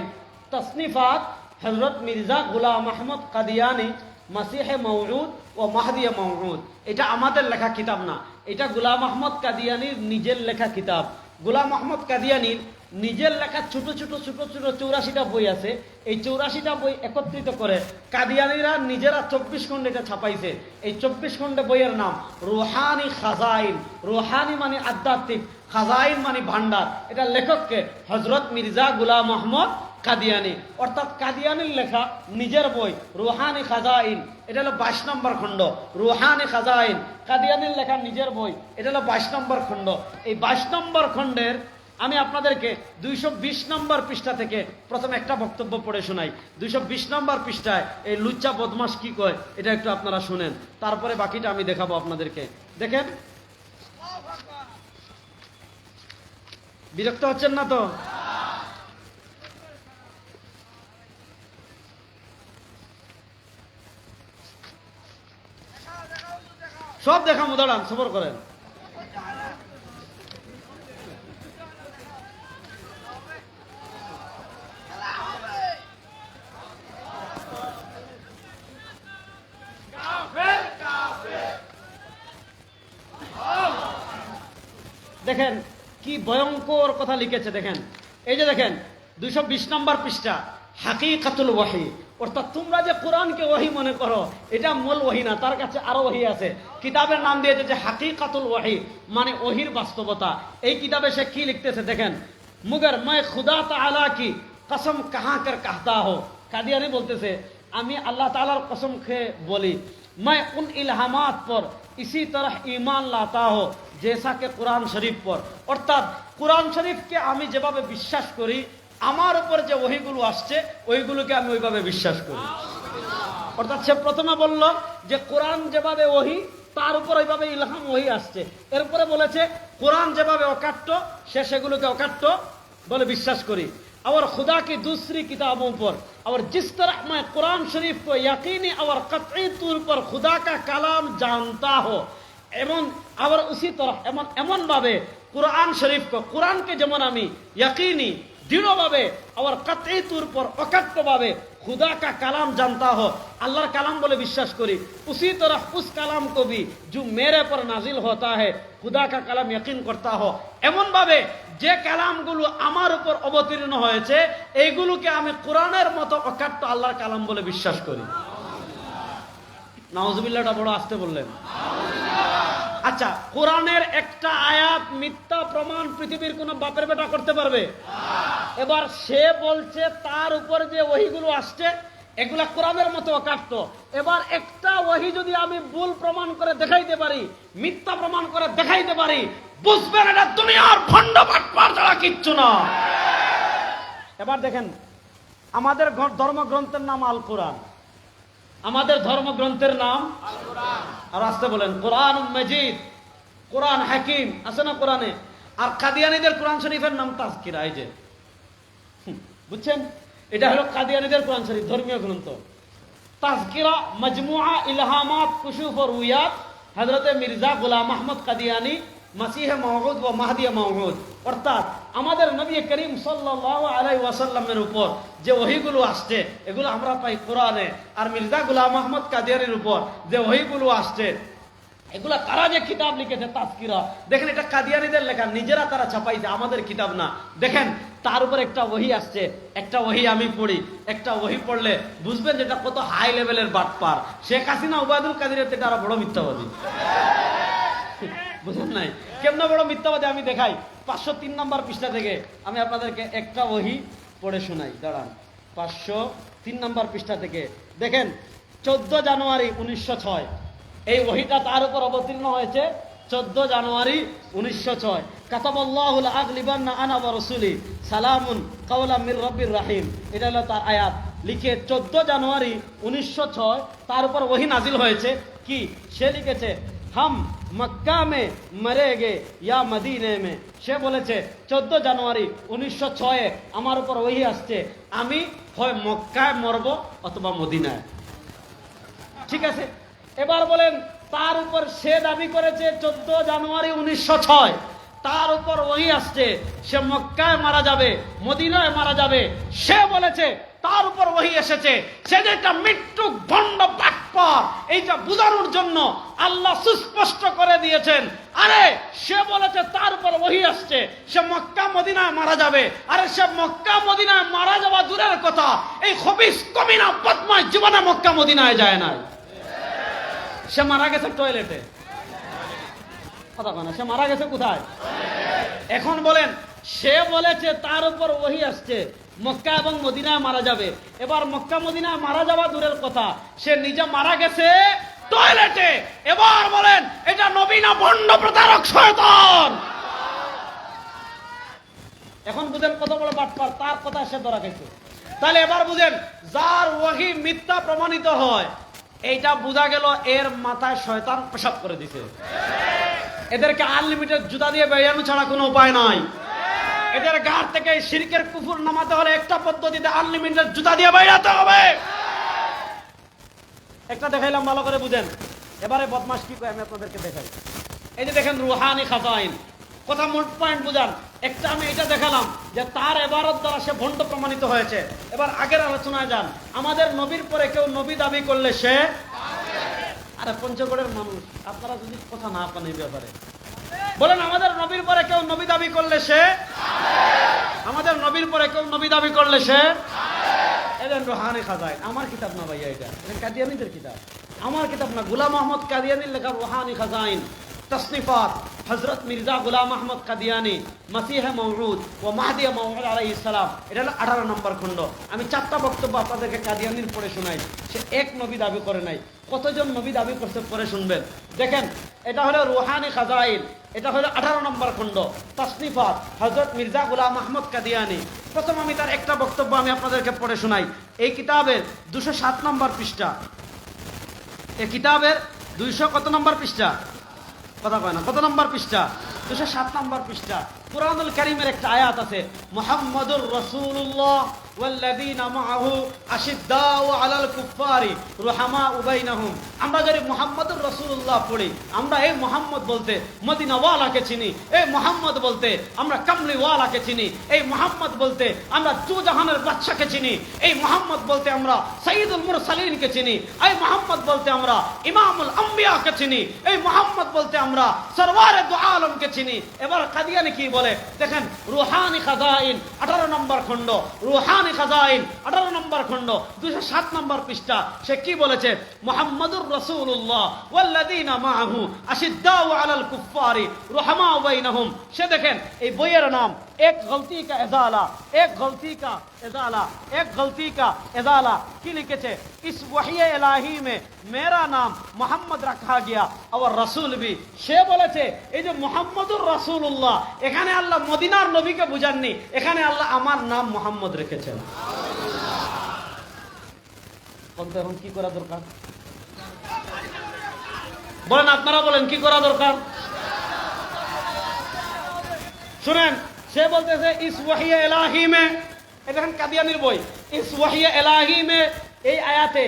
তসনিফাত হযরত মির্জা গোলাম আহমদ কাদিয়ানী মাসিহে মওউদ ও মাহদি মওউদ। এটা আমাদের লেখা কিতাব না, এটা গোলাম আহমদ কাদিয়ানীর নিজের লেখা কিতাব। গোলাম আহমদ কাদিয়ানীর নিজের লেখা ছোট ছোট 84টা বই আছে। এই 84টা বই একত্রিত করে কাদিয়ানীরা নিজেরা 24 খণ্ডে এটা ছাপাইছে। এই 24 খণ্ডে বইয়ের নাম রুহানি খাজাইন। রুহানি মানে আধ্যাত্মিক, খাজাইন মানে ভান্ডার। এটা লেখককে হযরত মির্জা গোলাম আহমদ কাদিয়ানী, অর্থাৎ কাদিয়ানীর লেখা নিজের বই রুহানি খাজাইন। এটা হলো 22 নম্বর খণ্ড, রুহানি খাজাইন, কাদিয়ানীর লেখা নিজের বই। এটা হলো 22 নম্বর খণ্ড। এই 22 নম্বর খণ্ডের আমি আপনাদেরকে 220 নম্বর পৃষ্ঠা থেকে প্রথমে একটা বক্তব্য পড়ে শোনাই। 220 নম্বর পৃষ্ঠায় এই লুচ্চা বদমাশ কি কয় এটা একটু আপনারা শুনেন, তারপরে বাকিটা আমি দেখাবো আপনাদেরকে। দেখেন, বিরক্ত হচ্ছেন না তো? সব দেখাবো, দাঁড়ান সবর করেন। দেখেন কি ভয়ঙ্কর কথা লিখেছে, দেখেন এই যে দেখেন 220 নম্বর পৃষ্ঠা, হাকিকাতুল ওয়াহি। অর্থাৎ তোমরা যে কোরআনকে ওয়াহি মনে করো, এটা মূল ওয়াহি না, তার কাছে আরো ওয়াহি আছে। কিতাবের নাম দিয়েছে যে হাকিকাতুল ওয়াহি, মানে ওহির বাস্তবতা। এই কিতাবে সে কি লিখতেছে দেখেন, মগর मैं खुदा ताला की कसम कहां कर कहता हो। কাদিয়ানী বলতেছে, আমি আল্লাহ তাআলার কসম খেয়ে বলি, मैं उन इल्हामात पर इसी तरह ईमान लाता हो जैसा के कुरान शरीफ पर। অর্থাৎ কুরআন শরীফকে আমি যেভাবে বিশ্বাস করি, আমার উপর যে ওহীগুলো আসছে ওইগুলোকে আমি ওইভাবে বিশ্বাস করি। অর্থাৎ সে প্রথমে বলল যে কোরআন যেভাবে ওহী, তার উপর ওইভাবে ইলহাম ওহী আসছে। এরপরে বলেছে কোরআন যেভাবে অকাট্য, সে সেগুলোকে অকাট্য বলে বিশ্বাস করি। और खुदा की दूसरी किताबों पर और जिस तरह मैं कुरान शरीफ को यकीनी और कतई तौर पर खुदा का कलाम जानता हो, एमन और उसी तरह एमन एमन भावे कुरान शरीफ को, कुरान के जेमन आमी यकीनी दृढ़ भावे और कतई तौर पर अकट्ट भावे खुदा का कलाम जानता हो, अल्लाहर कलाम बोले विश्वास करी, उसी तरह उस कलाम को भी जो मेरे पर नाजिल होता है खुदा का कलाम यकीन करता हो। एमन भावे যে কালামগুলো আমার উপর অবতীর্ণ হয়েছে এইগুলোকে আমি কোরআনের মতো অকাট্য আল্লাহর কালাম বলে বিশ্বাস করি। নাউজুবিল্লাহটা বড় আস্তে বললেন। আচ্ছা, কোরআনের একটা আয়াত মিথ্যা প্রমাণ পৃথিবীর কোন বাপের বেটা করতে পারবে? এবার সে বলছে তার উপর যে ওহীগুলো আসছে এগুলা কোরআনের মতো কাটতো। এবার একটা ওহী যদি আমি ভুল প্রমাণ করে দেখাইতে পারি, মিথ্যা প্রমাণ করে দেখাইতে পারি, বুঝবেন এটা দুনিয়ার ভণ্ড বাটপার ছাড়া কিচ্ছু না। এবার দেখেন, আমাদের ধর্মগ্রন্থের নাম আল কোরআন। আমাদের ধর্মগ্রন্থের নাম আল কোরআন। আর আসতে বলেন কোরআন মাজিদ, কোরআন হাকিম আছে না কোরআনে? আর কাদিয়ানীদের কোরআন শরীফের নাম তাজকিরা। এই যে বুঝছেন, এটা হলো কাদিয়ানীদের কোরআন শরীফ, ধর্মীয় গ্রন্থ। তাজকিরা মজমুআ ইলহামাত কুশুফ ও রুয়াত হযরত মির্জা গোলাম আহমদ কাদিয়ানী মাসিহে মাউউদ ও মাহদিয়ে মাউউদ। অর্থাৎ আমাদের নবী করিম সাল্লাল্লাহু আলাইহি ওয়াসাল্লামের উপর যে ওহীগুলো আসছে এগুলো আমরা পাই কোরআনে। আর মির্জা গোলাম আহমদ কাদিয়ানীর উপর যে ওহীগুলো আসছে এগুলা তারা যে কিতাব লিখেছে তাজকিরা, দেখেন এটা কাদিয়ানীদের লেখা, নিজেরা তারা ছাপাইছে, আমাদের কিতাব না। দেখেন তার উপর একটা ওহী আসছে, একটা ওহী আমি পড়ি, একটা ওহী পড়লে বুঝবেন যেটা কত হাই লেভেলের বাটপার। শেখ হাসিনা ওবায়দুল কাদেরের থেকে আরো বড় মিথ্যাবাদী। বুঝেন নাই কেমন বড় মিথ্যাবাদী? আমি দেখাই 503 নম্বর পৃষ্ঠা থেকে আমি আপনাদেরকে একটা ওহী পড়ে শোনাই। দাঁড়ান, 503 নম্বর পৃষ্ঠা থেকে দেখেন, 14 জানুয়ারি 1906 এই ওহীটা তার উপর অবতীর্ণ হয়েছে। 14 জানুয়ারি 1906 কাতাবাল্লাহুল আগলিবান্না আনা ওয়া রাসূলি সালামুন কাওলাম মির রাব্বির রাহিম। এটা হলো তার আয়াত। লিখে 14 জানুয়ারি 1906 তার উপর ওহী নাজিল হয়েছে। কি সে লিখেছে? হাম মক্কা মে মরেগে ইয়া মদিনে মে। সে বলেছে 14 জানুয়ারি 1906 আমার উপর ওহী আসছে, আমি হয় মক্কায় মরব অথবা মদিনায়। ঠিক আছে, এবার বলেন তার উপর সে দাবি করেছে 14 জানুয়ারি 1906 তার উপর ওহী আসছে, সে মক্কায় মারা যাবে, মদিনায় মারা যাবে। সে বলেছে তার উপর ওহী এসেছে, সে যে একটা মৃত্যু ভণ্ড বাটপার, এইটা বোঝানোর জন্য আল্লাহ সুস্পষ্ট করে দিয়েছেন। আরে সে বলেছে তার উপর ওহী আসছে, সে মক্কা মদিনায় মারা যাবে। আরে সে মক্কা মদিনায় মারা যাওয়া দূরের কথা, এই খবিস কমিনা বদমাশ জীবনে মক্কা মদিনায় যায় না। সে মারা গেছে টয়লেটে। কথা বলে, সে মারা গেছে কোথায়? এখন বলেন, সে বলেছে তার উপর ওহী আসছে, মক্কা এবং মদিনায় মারা যাবে। এবার মক্কা মদিনায় মারা যাওয়া দূরের কথা, সে নিজে মারা গেছে টয়লেটে। এবার বলেন এটা নবী না ভণ্ড প্রতারক শয়তান? এখন বুঝেন কত বড় বাটপার, তার কথা সে ধরা গেছে। তাহলে এবার বুঝেন, যার ওহী মিথ্যা প্রমাণিত হয় এইটা বোঝা গেল এর মাথায় শয়তান পেশাব করে দিছে। এদেরকে আনলিমিটেড জুতা দিয়ে বেয়ানো ছাড়া কোনো উপায় নাই। এদের গাড় থেকে শিরকের কুফর নামাতে হলে একটা পদ্ধতিতে আনলিমিটেড জুতা দিয়ে বেয়াতে হবে। একটা দেখাইলাম, ভালো করে বুঝেন। এবারে বদমাশ কি কয় আমি আপনাদেরকে দেখাই। এই যে দেখেন রুহানি খাজাইন, কথা মূল পয়েন্ট বুঝান। একটা আমি এটা দেখালাম যে তার এবারত দ্বারা সে ভণ্ড প্রমাণিত হয়েছে। এবার আগের আলোচনায় যান। আমাদের নবীর পরে কেউ নবী দাবি করলে সে, আরে পঞ্চগড়ের মানুষ আপনারা যদি কথা না পান এই ব্যাপারে বলেন, আমাদের নবীর পরে কেউ নবী দাবি করলে সে, আমাদের নবীর পরে কেউ নবী দাবি করলে সে। এলেন রুহানি খাজাইন, আমার কিতাব না ভাইয়া, এটা কাদিয়ানীদের কিতাব, আমার কিতাব না। গোলাম আহমদ কাদিয়ানির লেখা রুহানি খাজাইন তসনিফাত হযরত মির্জা গোলাম আহমদ কাদিয়ানী মাসিহে মাউউদ ও মাহদি মাউউদ আলাইহিস সালাম। এটা হলো 18 নম্বর খণ্ড। আমি 4টা বক্তব্য আপনাদেরকে কাদিয়ানীর পড়ে শোনাই। সে এক নবী দাবি করে নাই, কতজন নবী দাবি করতে পরে শুনবেন। দেখেন, এটা হলো রুহানি খাজাইন, এটা হলো 18 নম্বর খণ্ড তসনিফাত হযরত মির্জা গোলাম আহমদ কাদিয়ানী। প্রথম আমি তার একটা বক্তব্য আমি আপনাদেরকে পড়ে শোনাই। এই কিতাবের 207 নম্বর পৃষ্ঠা, এই কিতাবের 200 কত নম্বর পৃষ্ঠা? কথা কয় না, কত নম্বর পৃষ্ঠা? 207 নম্বর পৃষ্ঠা। কুরআনুল কারীমের একটা আয়াত আছে, মুহাম্মাদুর রাসূলুল্লাহ ওয়াল্লাযীনা মাআহু আশিদ্দাউ আলাল কুফফারি রুহামাউ বাইনাহুম। আমরা যদি মুহাম্মাদুর রাসূলুল্লাহ পড়ি, আমরা এই মুহাম্মদ বলতে মদিনাওয়ালাকে চিনি, এই মুহাম্মদ বলতে আমরা কামলিওয়ালাকে চিনি, এই মুহাম্মদ বলতে আমরা দুজাহানের বাদশাকে চিনি, এই মুহাম্মদ বলতে আমরা সাইয়্যিদুল মুরসালিনকে চিনি, এই মুহাম্মদ বলতে আমরা ইমামুল আম্বিয়াকে চিনি, এই মুহাম্মদ বলতে আমরা সরওয়ারে দু আলমকে চিনি। এবার কাদিয়ানী কি বলে দেখেন, রুহানি খাজাইন 18 নম্বর খণ্ড, রুহানি খাজাইন 18 নম্বর খণ্ড 207 নম্বর পৃষ্ঠা। সে কি বলেছে? মুহাম্মাদুর রাসূলুল্লাহ ওয়াল্লাযীনা মাআহু আশিদ্দাউ আলাল কুফফারি রুহামাউ বাইনাহুম। সে দেখেন এই বইয়ের নাম, एक गलती का इजाला, एक गलती का इजाला, एक गलती का इजाला की लिखेছে इस वही इलाही में मेरा नाम मोहम्मद रखा गया और रसूल भी সে বলেছে এই যে মুহাম্মদুর রাসূলুল্লাহ এখানে আল্লাহ মদিনার নবীকে বুঝাননি, এখানে আল্লাহ আমার নাম মোহাম্মদ রেখেছেন। বলতে এখন কি করা দরকার বলেন, আপনারা বলেন কি করা দরকার? শুনেন, সে বলতেছে ইস ওয়াহি ইলাহি মে, এটা এখন কাদিয়ানির বই, ইস ওয়াহি ইলাহি মে এই আয়াতে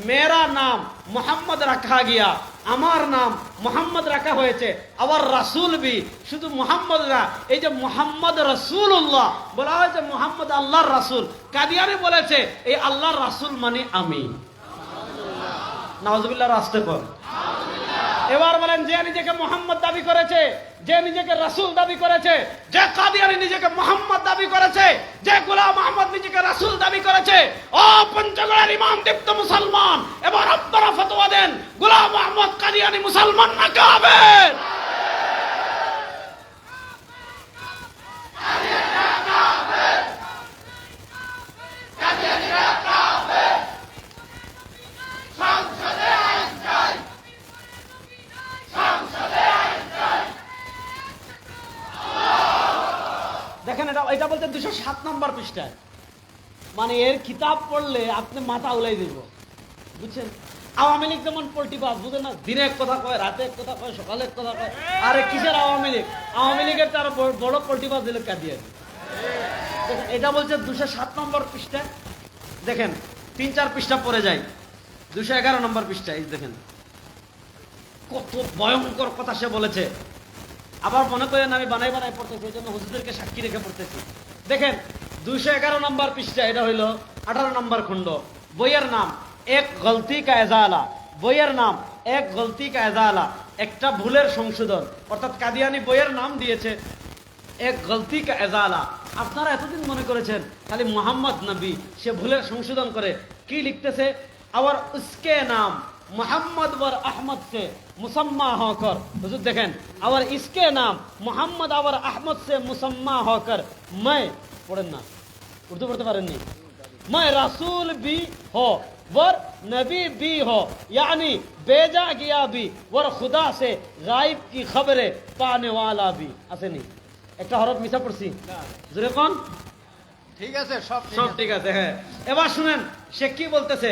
মেরা নাম মোহাম্মদ রাখা গিয়া, আমার নাম মোহাম্মদ রাখা হয়েছে, আবার রাসূল বি, শুধু মোহাম্মদ না, এই যে মোহাম্মদ রাসূলুল্লাহ বলা হয়েছে, মোহাম্মদ আল্লাহর রাসূল। কাদিয়ানি বলেছে এই আল্লাহর রাসূল মানে আমি। নাউজুবিল্লাহ, রাস্তে পর। এবার বলেন, যে নিজেকে মোহাম্মদ দাবি করেছে, যে নিজেকে রাসূল দাবি করেছে, যে কাদিয়ানি নিজেকে মোহাম্মদ দাবি করেছে, যে গোলাম আহমদ নিজেকে রাসূল দাবি করেছে, ও পঞ্চগড়ের ইমাম দীপ্ত মুসলমান, এবার আপনারা ফতোয়া দেন, গোলাম আহমদ কাদিয়ানি মুসলমান না কাফের? দেখেন, এটা বলতে 207 নম্বর পৃষ্ঠায়, মানে এর কিতাব পড়লে আপনি মাথা উলাই দিব, বুঝছেন? আওয়ামী লীগ যেমন পল্টিবাজ, বুঝেন না, দিনে এক কথা কয়, রাতে এক কথা কয়, সকালে এক কথা কয়। আরে কিসের আওয়ামী লীগ? আওয়ামী লীগের তার বড় পল্টিবাজ দিলে কাদিয়ানি। এটা বলছে 207 নম্বর পৃষ্ঠায়, দেখেন 3-4 পৃষ্ঠা পড়ে যায়, 211 নম্বর পৃষ্ঠায় দেখেন কত ভয়ঙ্কর কথা সে বলেছে। আবার মনে করেন আমি বানাই পড়তেছি, এই জন্য হুজুরদেরকে সাক্ষী রেখে পড়তেছি। দেখেন 211 নম্বর পৃষ্ঠা, এটা হইল 18 নম্বর খণ্ড, বইয়ের নাম এক গলতি কা এজালা, বইয়ের নাম এক গলতি কা এজালা, একটা ভুলের সংশোধন। অর্থাৎ কাদিয়ানি বইয়ের নাম দিয়েছে এক গলতি কা এজালা। আপনারা এতদিন মনে করেছেন খালি মোহাম্মদ নবী, সে ভুলের সংশোধন করে কি লিখতেছে, আবার উসকে নাম मोहम्मद और अहमद से मुसम्मा होकर, हुजूर देखें, और इसके नाम मोहम्मद और अहमद से मुसम्मा होकर मैं, पढ़ें ना, उर्दू पढ़ते पारें नहीं, मैं रसूल भी हो वर नबी भी हो, यानी भेजा गया भी वर खुदा से गायब की खबरें पाने वाला भी। ऐसे नहीं, एक हरफ मिसा पड़सी जुरे कौन ठीक है, सब ठीक है। হ্যাঁ, এবার শুনেন সে কি বলতেছে,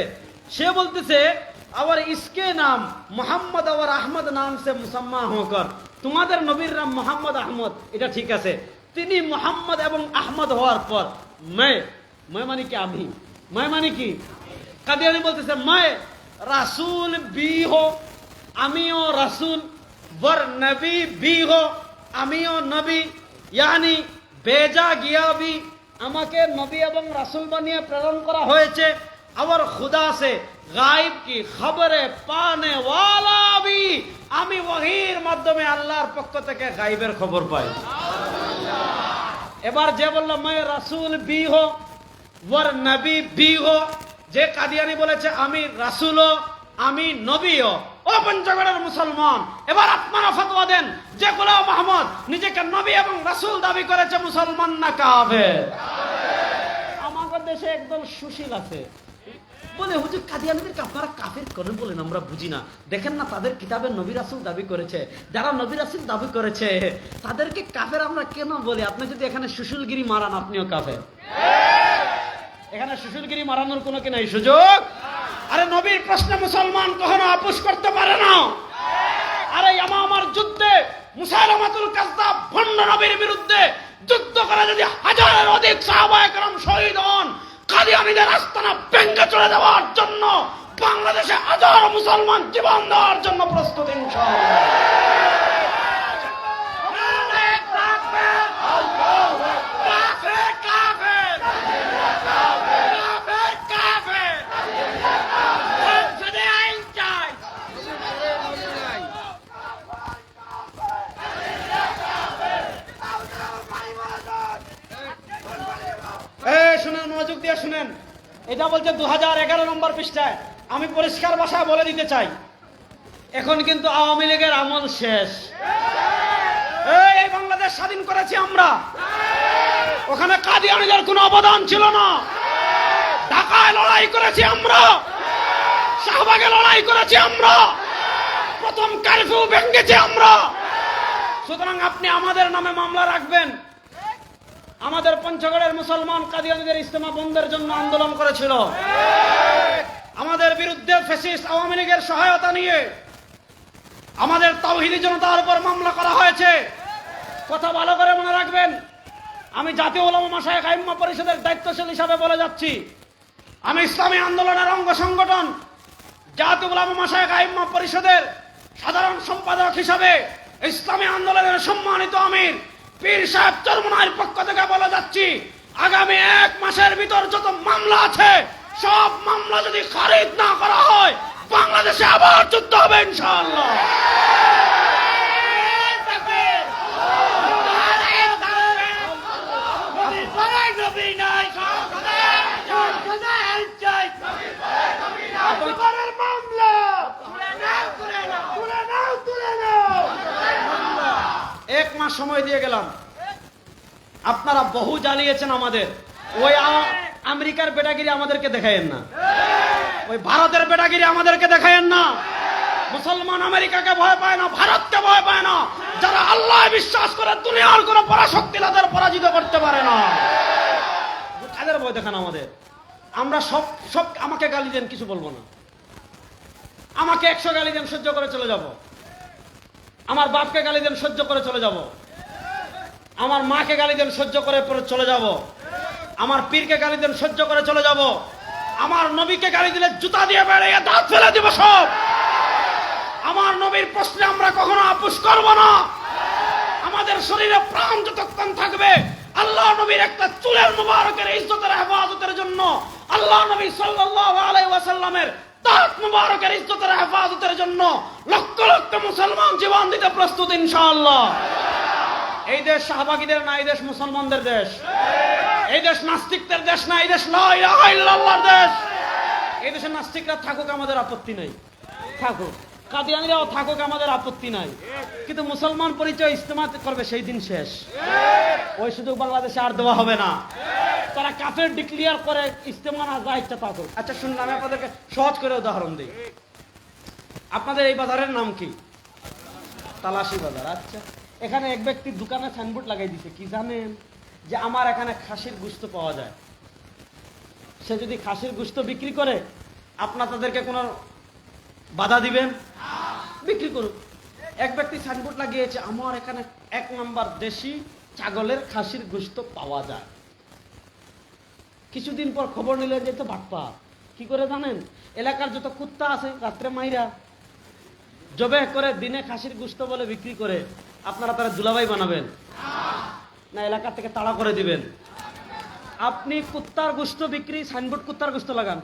সে বলতেছে और इसके नाम मोहम्मद और अहमद नाम से मुसम्मा होकर, তোমাদের নবীর নাম মোহাম্মদ আহমদ, এটা ঠিক আছে, তিনি মোহাম্মদ এবং আহমদ হওয়ার পর मैं মানে কি আমি, मैं মানে কি? কাদিয়ানি বলতেছে मैं রাসূল भी हो, আমিও রাসূল, वर नबी भी हो, আমিও নবী, यानी भेजा गया भी, আমাকে নবী এবং রাসূল বানিয়ে প্রেরণ করা হয়েছে, और खुदा से गायब की खबरें पाने वाला भी, আমি ওহীর মাধ্যমে আল্লাহর পক্ষ থেকে গায়বের খবর পাই। এবার যে বলল मैं রাসূল भी हो वर नबी भी हो, যে কাদিয়ানি বলেছে আমি রাসূলও আমি নবীও, ও পঞ্চগড়ের মুসলমান, এবার আপনারা ফতোয়া দেন, যে গোলাম আহমদ নিজেকে নবী এবং রাসূল দাবি করেছে, মুসলমান না কাফের? আমাদের দেশে একদল সুশীল আছে, বলে হুজুর কাদিয়ানীদেরকে আপনারা কাফের করেন বলেন, আমরা বুঝি না। দেখেন না, তাদের কিতাবে নবী রাসূল দাবি করেছে, যারা নবী রাসূল দাবি করেছে তাদেরকে কাফের আমরা কেন বলি? আপনি যদি এখানে সুশীলগিরি মারান, আপনিও কাফের। এখানে সুশীলগিরি মারানোর কোনো কি নাই সুযোগ? আরে নবীর প্রশ্নে মুসলমান কখনো আপোষ করতে পারে না। আরে ইয়ামামার যুদ্ধে মুসাইলামাতুল কাযযাব ভণ্ড নবীর বিরুদ্ধে যুদ্ধ করে যদি হাজারের অধিক সাহাবায়ে কেরাম শহীদ হন, কাদিয়ানীদের আস্তানা ভেঙে চলে যাওয়ার জন্য বাংলাদেশে হাজারো মুসলমান জীবন দেওয়ার জন্য প্রস্তুত ইনশাআল্লাহ। শুনেন, মনোযোগ দিয়ে শুনেন, এটা বলছে 2011 নম্বর পৃষ্ঠায়। আমি পরিষ্কার ভাষায় বলে দিতে চাই, এখন কিন্তু আওয়ামী লীগের আমল শেষ। এই বাংলাদেশ স্বাধীন করেছি আমরা। কাদিয়ানীদের কোনো অবদান ছিল না। ঢাকায় লড়াই করেছি আমরা, শাহবাগে লড়াই করেছি আমরা, প্রথম কারফিউ ভেঙেছি আমরা। সুতরাং আপনি আমাদের নামে মামলা রাখবেন। আমাদের পঞ্চগড়ের মুসলমান কাদিয়ানীদের ইজতেমা বন্ধের জন্য আন্দোলন করেছিল। আমাদের বিরুদ্ধে ফ্যাসিস্ট আওয়ামী লীগের সহায়তা নিয়ে আমাদের তাওহীদি জনতার উপর মামলা করা হয়েছে। কথা ভালো করে মনে রাখবেন। আমি জাতীয় উলামা মাশায়েখ আইম্মা পরিষদের দায়িত্বশীল হিসাবে বলে যাচ্ছি, আমি ইসলামী আন্দোলনের অঙ্গ সংগঠন জাতীয় উলামা মাশায়েখ আইম্মা পরিষদের সাধারণ সম্পাদক হিসাবে ইসলামী আন্দোলনের সম্মানিত আমির পীর সাহেব চরমনাইর পক্ষ থেকে বলে যাচ্ছি, আগামী 1 মাসের ভিতর যত মামলা আছে সব মামলা যদি খারিজ না করা হয়, বাংলাদেশে আবার যুদ্ধ হবে ইনশাআল্লাহ। এক মাস সময় দিয়ে গেলাম, আপনারা বহু জ্বালিয়েছেন আমাদের। ওই আমেরিকার বেটাগিরি আমাদেরকে দেখায়েন না, ওই ভারতের বেটাগিরি আমাদেরকে দেখায়েন না। মুসলমান আমেরিকাকে ভয় পায় না, ভারতকে ভয় পায় না। যারা আল্লাহ বিশ্বাস করে দুনিয়ার কোন পরাশক্তি তাদের পরাজিত করতে পারে না। কাদের ভয় দেখান আমাদের? আমরা সব আমাকে গালি দেন, কিছু বলবো না। আমাকে 100 গালি দেন, সহ্য করে চলে যাব। আমার বাপকে গালি দেন, সহ্য করে চলে যাব। আমার মাকে গালি দেন, সহ্য করে চলে যাব। আমার পীরকে গালি দেন, সহ্য করে চলে যাব। আমার নবীকে গালি দিলে জুতা দিয়ে বেড়াইয়া দাঁত ফেলে দিব সব। আমার নবীর প্রশ্নে আমরা কখনো আপোষ করব না। আমাদের শরীরে প্রাণ যতক্ষণ থাকবে, আল্লাহ নবীর একটা চুলের মুবারকের ইজ্জতের হেফাজতের জন্য, আল্লাহ নবী সাল্লাল্লাহু আলাইহি ওয়াসাল্লামের দাঁত মুবারকের ইজ্জতের হেফাজতের জন্য লক্ষ লক্ষ মুসলমান জীবন দিতে প্রস্তুত ইনশাআল্লাহ। এই দেশ শাহবাগীদের না, এই দেশ মুসলমানদের দেশ। এই দেশ নাস্তিকদের দেশ না, এই দেশ লা ইলাহা ইল্লাল্লাহর দেশ। এই দেশে নাস্তিকরা থাকুক, আমাদের আপত্তি নাই, থাকুক। কাদিয়ানীরাও থাকুক, আমাদের আপত্তি নাই। কিন্তু মুসলমান পরিচয় ইজতেমা করবে, সেই দিন শেষ। ওই সুযোগ বাংলাদেশে আর দেওয়া হবে না। তারা কাফের ডিক্লিয়ার করে ইজতেমা না, যা ইচ্ছা থাকুক। আচ্ছা শুনুন, আমি আপনাদেরকে সহজ করে উদাহরণ দিই। আপনাদের এই বাজারের নাম কি? তালাশি বাজার। আচ্ছা, এখানে এক ব্যক্তির দোকানে সাইনবোর্ড লাগাই দিছে, কি জানেন? যে আমার এখানে খাসির গোশত পাওয়া যায়। সে যদি খাসির গোশত বিক্রি করে, আপনার তাদেরকে কোনো বাধা দিবেন? বিক্রি করুক। এক ব্যক্তি সাইনবোর্ড লাগিয়েছে, আমার এখানে 1 নম্বর দেশি ছাগলের খাসির গোশত পাওয়া যায়। কিছুদিন পর খবর নিলেন যে তো বাটপা। কি করে জানেন? এলাকার যত কুত্তা আছে রাত্রে মাইরা জবে করে দিনে খাসির গোশত বলে বিক্রি করে, আপনারা তারা দুলাভাই বানাবেন না এলাকা থেকে তাড়া করে দিবেন? আপনি কুত্তার গোশত বিক্রি, সাইনবোর্ড কুত্তার গোশত লাগান।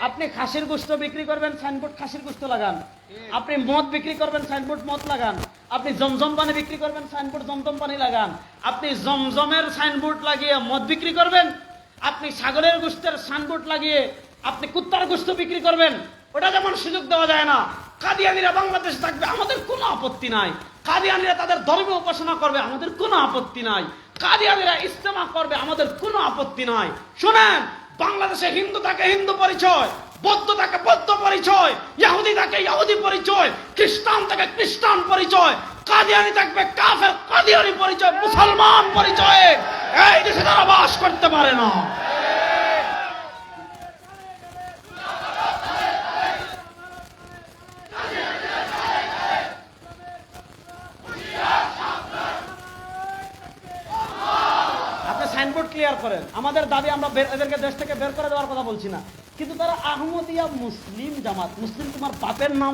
আপনি খাসির গোশত বিক্রি করবেন, সাইনবোর্ড খাসির গোশত লাগান। আপনি মদ বিক্রি করবেন, সাইনবোর্ড মদ লাগান। আপনি জমজম পানি বিক্রি করবেন, সাইনবোর্ড জমজম পানি লাগান। আপনি জমজমের সাইনবোর্ড লাগিয়ে মদ বিক্রি করবেন, আপনি ছাগলের গোশতের সাইনবোর্ড লাগিয়ে আপনি কুত্তার গোশত বিক্রি করবেন। ওটা যেমন সুযোগ দেওয়া যায় না। কাদিয়ানীরা বাংলাদেশ থাকবে, আমাদের কোনো আপত্তি নাই। কাদিয়ানীরা তাদের ধর্মীয় উপাসনা করবে, আমাদের কোনো আপত্তি নাই। কাদিয়ানীরা ইজতেমা করবে, আমাদের কোনো আপত্তি নাই। শুনেন, বাংলাদেশে হিন্দু থাকে হিন্দু পরিচয়, বৌদ্ধ থাকে বৌদ্ধ পরিচয়, ইহুদি থাকে ইহুদি পরিচয়, খ্রিস্টান থাকে খ্রিস্টান পরিচয়, কাদিয়ানী থাকবে কাফের কাদিয়ানী পরিচয়, মুসলমান পরিচয়ে এই দেশে তারা বাস করতে পারে না। সাইনবোর্ড ক্লিয়ার করেন। আমাদের দাবি, আমরা এদেরকে দেশ থেকে বের করে দেওয়ার কথা বলছি না, কিন্তু তারা আহমদিয়া মুসলিম জামাত। মুসলিম তোমার বাপের নাম?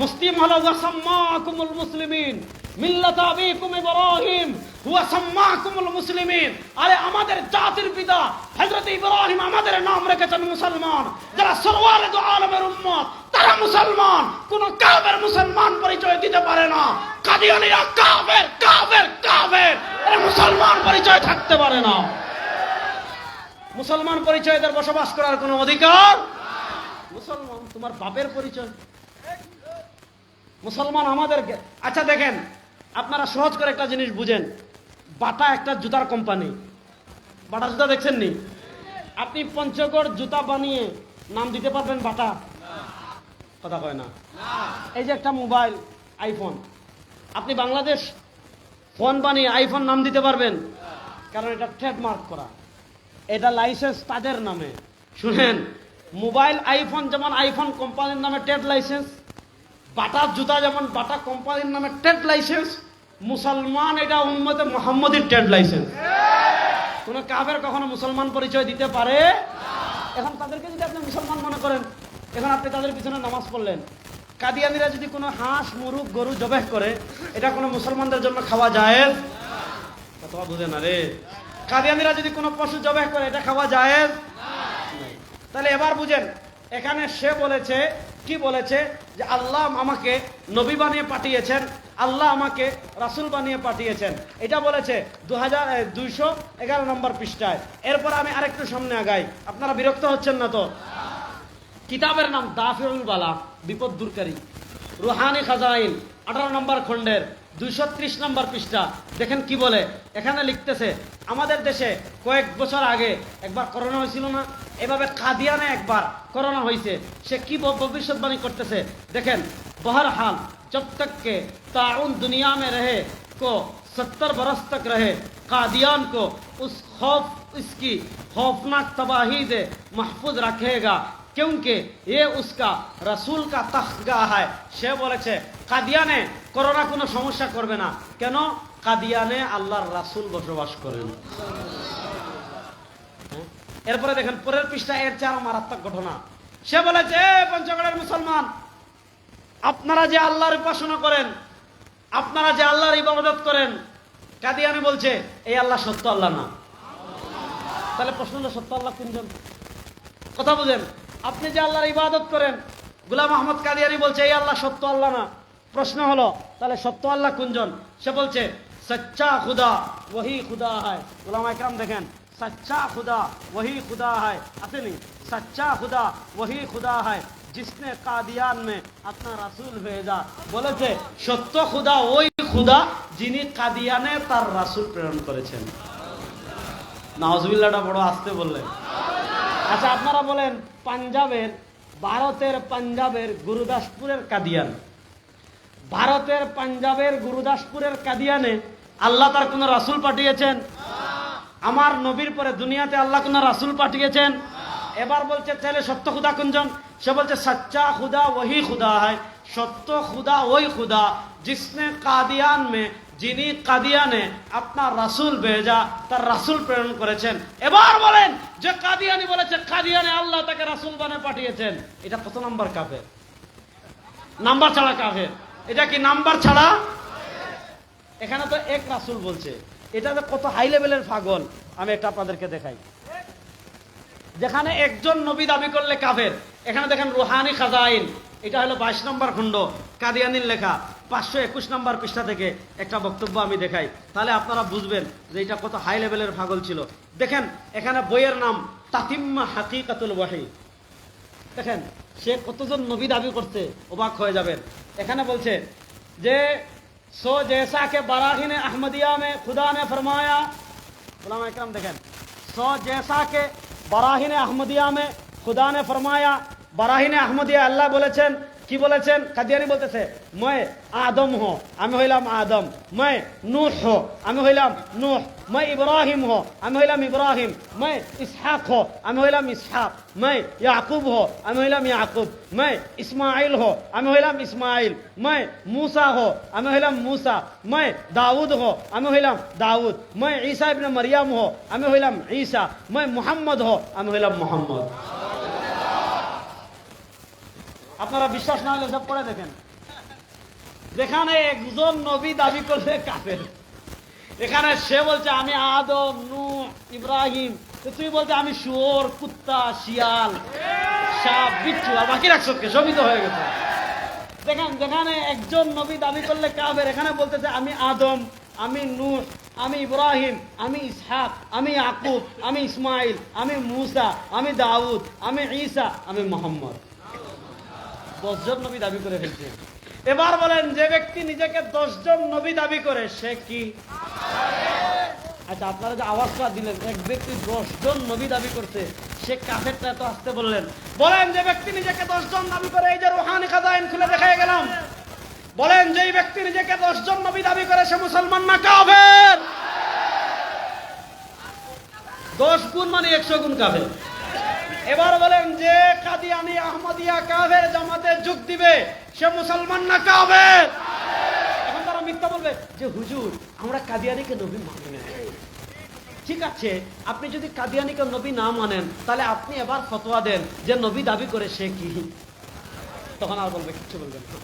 মুসলিম হলো ওয়াসাম্মাকুমুল মুসলিমিন মিল্লাত আবিকুম ইব্রাহিম হুয়া সাম্মাকুমুল মুসলিমিন। আরে আমাদের জাতির পিতা হযরত ইব্রাহিম আমাদের নাম রেখেছেন মুসলমান। যারা সরওয়ারে দু আলমের উম্মত, তারা মুসলমান। কোন কাফের মুসলমান পরিচয় দিতে পারে না। কাদিয়ানীরা কাফের কাফের কাফের, এরা মুসলমান পরিচয় থাকতে পারে না। মুসলমান পরিচয় এদের বসবাস করার কোনো অধিকার? মুসলমান তোমার বাপের পরিচয়। মুসলমান আমাদেরকে। আচ্ছা দেখেন, আপনারা সহজ করে একটা জিনিস বুঝেন। বাটা একটা জুতার কোম্পানি। বাটা জুতা দেখছেন নি? আপনি পঞ্চগড় জুতা বানিয়ে নাম দিতে পারবেন বাটা? কথা কয় না। এই যে একটা মোবাইল আইফোন, আপনি বাংলাদেশ ফোন বানিয়ে আইফোন নাম দিতে পারবেন? কারণ এটা ট্রেডমার্ক করা, এটা লাইসেন্স তাদের নামে। শুনেন, মোবাইল আইফোন যেমন আইফোন কোম্পানির নামে ট্রেড লাইসেন্স, বাটা জুতা যেমন বাটা কোম্পানির নামে ট্রেড লাইসেন্স, মুসলমান এটা উম্মতে মুহাম্মদীর ট্রেড লাইসেন্স। কোন কাফের কখনো মুসলমান পরিচয় দিতে পারে? এখন তাদেরকে যদি আপনি মুসলমান মনে করেন, এখন আপনি তাদের পিছনে নামাজ পড়লেন, কাদিয়ানিরা যদি কোনো হাঁস মুরগ গরু জবাহ করে, এটা কোনো মুসলমানদের জন্য খাওয়া জায়েজ? কথা বুঝে না রে। কাদিয়ানিরা যদি কোনো পশু জবাহ করে, এটা খাওয়া জায়েজ? তাহলে এবার বুঝেন, এখানে সে বলেছে, কি বলেছে, যে আল্লাহ আমাকে নবী বানিয়ে পাঠিয়েছেন, আল্লাহ আমাকে রাসূল বানিয়ে পাঠিয়েছেন, এটা বলেছে 211 নম্বর পৃষ্ঠায়। এরপর আমি আরেকটু সামনে আগাই, আপনারা বিরক্ত হচ্ছেন না তো? কিতাবের নাম দাফিউল বালা, বিপদ দূরকারী, রুহানি খাজাইন, 18 নম্বর খণ্ডের 230 নম্বর পৃষ্ঠা। দেখেন কি বলে, এখানে লিখতেছে, আমাদের দেশে কয়েক বছর আগে একবার করোনা হয়েছিল না? এভাবে কাদিয়ানে একবার করোনা হয়েছে। সে কি ভবিষ্যৎবাণী করতেছে দেখেন, बहरहाल जब तक के ताउन दुनिया में रहे को 70 बरस तक रहे, कादियान को उस खौफ, इसकी खौफनाक तबाही से महफूज रखेगा, क्योंकि ये उसका रसूल का तख्तगाह है। সে বলেছে কাদিয়ানে করোনা কোনো সমস্যা করবে না। কেন? কাদিয়ানে আল্লাহর রাসূল বসবাস করেন। এরপরে দেখেন পরের পৃষ্ঠা, এর চেয়ে আরো মারাত্মক ঘটনা। সে বলেছে, পঞ্চগড়ের মুসলমান, আপনারা যে আল্লাহর উপাসনা করেন, আপনারা যে আল্লাহর ইবাদত করেন, কাদিয়ানি বলছে এই আল্লাহ সত্য আল্লাহ না। তাহলে প্রশ্ন হলো, সত্য আল্লাহ কোনজন? কথা বুঝেন, আপনি যে আল্লাহর ইবাদত করেন, গোলাম আহমদ কাদিয়ানি বলছে এই আল্লাহ সত্য আল্লাহ না। প্রশ্ন হলো, তাহলে সত্য আল্লাহ কোনজন? সে বলছে সচ্চা খুদা ওহি খুদা হয়। গোলাম একরাম দেখেন, सच्चा खुदा वही खुदा है, असली सच्चा खुदा वही खुदा है जिसने कादियान में अपना रसूल भेजा। বলেছে সত্য খুদা ওই খুদা যিনি কাদিয়ানে তার রাসূল প্রেরণ করেছেন। নাউজুবিল্লাহটা বড় আস্তে বললেন। আচ্ছা আপনারা বলেন, পাঞ্জাবের, ভারতের পাঞ্জাবের গুরুদাসপুরের কাদিয়ান, ভারতের পাঞ্জাবের গুরুদাসপুরের কাদিয়ানে আল্লাহ তার কোন রাসূল পাঠিয়েছেন? আমার নবীর পরে দুনিয়াতে আল্লাহ কোন রাসূল পাঠিয়েছেন? এবার বলছে তাহলে সত্য খুদা কোনজন? সে বলছে সচ্চা খুদা ওহি খুদা হয়, সত্য খুদা ওই খুদা जिसने কাদিয়ান में, যিনি কাদিয়ানে আপনার রাসূল ভেজা, তার রাসূল প্রেরণ করেছেন। এবার বলেন, যে কাদিয়ানি বলেছে কাদিয়ানে আল্লাহ তাকে রাসূল বানিয়ে পাঠিয়েছেন, এটা কত নাম্বার কাফের? নাম্বার ছাড়া কাফের। এটা কি নাম্বার ছাড়া? এখানে তো এক রাসূল বলছে, এটা তো কত হাই লেভেলের পাগল। আমি এটা আপনাদেরকে দেখাই, যেখানে একজন নবী দাবি করলে কাফের। এখানে দেখেন রুহানি খাজাইন, এটা হলো 22 নম্বর খণ্ড, কাদিয়ানির লেখা, 521 নম্বর পৃষ্ঠা থেকে একটা বক্তব্য আমি দেখাই, তাহলে আপনারা বুঝবেন যে এটা কত হাই লেভেলের পাগল ছিল। দেখেন এখানে বইয়ের নাম তাতিম্মা হাকিকাতুল ওয়াহি। দেখেন সে কতজন নবী দাবি করছে, অবাক হয়ে যাবেন। এখানে বলছে যে सो जैसा के बराहीन अहमदिया में खुदा ने फरमाया, उलमा इकराम देखें, सो जैसा के बराहीन अहमदिया में खुदा ने फरमाया, बराहीन अहमदिया अल्लाह बोलेছেন, কি বলেছেন? কাদিয়ানি বলতেছে मैं आदम हो, আমি হইলাম আদম, मैं नूह हो, আমি হইলাম নূহ, मैं इब्राहिम हो, আমি হইলাম ইব্রাহিম, मैं इसहाक हो, আমি হইলাম ইসহাক, मैं याकूब हो, আমি হইলাম याकूब, मैं इस्माइल हो, আমি হইলাম ইসমাইল, मैं मूसा हो, আমি হইলাম मूसा, मैं दाऊद हो, আমি হইলাম দাউদ, मैं ईसा इब्न मरियम हो, আমি হইলাম ঈসা, मैं মুহাম্মদ हो, আমি হইলাম মুহাম্মদ। আপনারা বিশ্বাস না হলে সব পড়ে দেখেন, যেখানে একজন নবী দাবি করলে কাফের, এখানে সে বলছে আমি আদম, নূহ, ইব্রাহিম, তুই বলছে আমি শুয়োর, কুত্তা, শিয়াল, সাপ, বিচ্ছু, আর বাকি রাখছ কে? সবই তো হয়ে গেছে। দেখেন যেখানে একজন নবী দাবি করলে কাফের, এখানে বলতেছে আমি আদম, আমি নূহ, আমি ইব্রাহিম, আমি ইসহাক, আমি ইয়াকুব, আমি ইসমাইল, আমি মুসা, আমি দাউদ, আমি ঈসা, আমি মুহাম্মদ। 10 জন নবী দাবি করে ফেলছে। এবার বলেন, যে ব্যক্তি নিজেকে 10 জন নবী দাবি করে সে কি? আচ্ছা, আপনারা যে আওয়াজটা দিলেন, এক ব্যক্তি 10 জন নবী দাবি করছে, সে কাফেরটা এত আসতে বললেন। বলেন যে ব্যক্তি নিজেকে 10 জন দাবি করে, এই যে রুহানি খাজাইন খুলে দেখাই গেলাম, বলেন যে ব্যক্তি নিজেকে 10 জন নবী দাবি করে সে মুসলমান না কাফের? 10 গুণ মানে 100 গুণ কাফের। এবার বলেন যে কাদিয়ানি আহমদিয়া কাফের জামাতে যোগ দিবে সে মুসলমান না কাফের? এখন তারা মিথ্যা বলবে যে হুজুর আমরা কাদিয়ানিকে নবী মানি না। ঠিক আছে, আপনি যদি কাদিয়ানিকে নবী না মানেন তাহলে আপনি এবার ফতোয়া দেন যে নবী দাবি করে সে কি। তখন আর বলবে, কিচ্ছু বলবেন না।